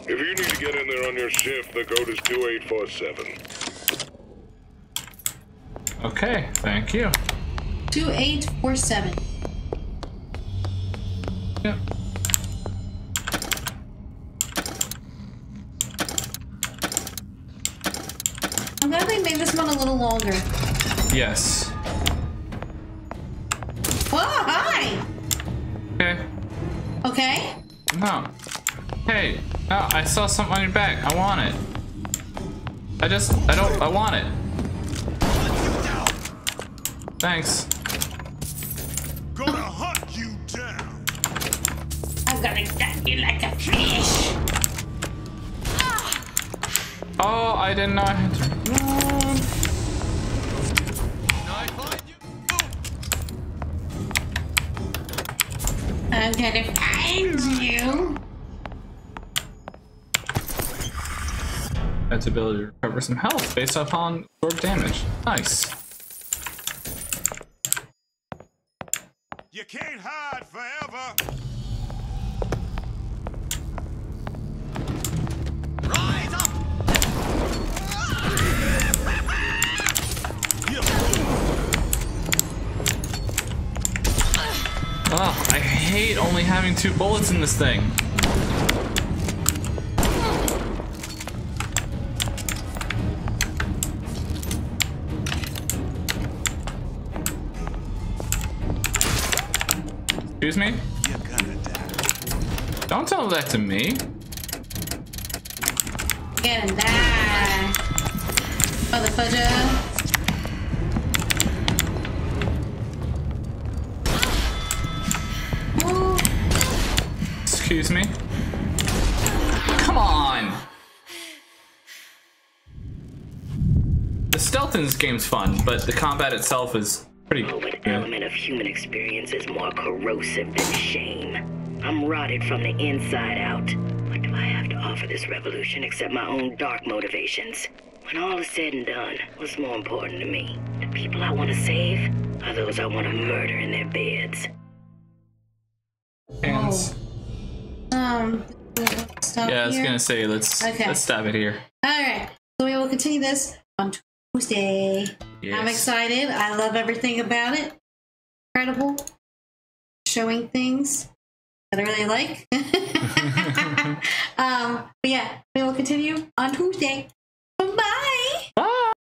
If you need to get in there on your shift, the code is 2847. Okay, thank you. 2847. Yep. I'm glad they made this one a little longer. Yes. Oh, hi! Okay. Okay? No. Hey, no, I saw something on your back. I want it. I want it. Thanks. Gonna hunt you down. I'm gonna gut you like a fish. Oh, I didn't know I had to run. I'm gonna find you. That's ability to recover some health based upon absorbed damage. Nice. You can't hide forever. Rise up. Oh, I hate only having 2 bullets in this thing. Excuse me? You're gonna die. Don't tell that to me. Get him die. Motherfucker. Excuse me? Come on! stealth in this game's fun, but the combat itself is pretty good. An element of human experience is more corrosive than shame. I'm rotted from the inside out. What do I have to offer this revolution except my own dark motivations? When all is said and done, what's more important to me? The people I want to save are those I want to murder in their beds. Hands. Stop Yeah, I was here. gonna say let's stop it here. Alright, so we will continue this on Tuesday. Yes. I'm excited. I love everything about it. Incredible. Showing things that I really like. But yeah, we will continue on Tuesday. Bye!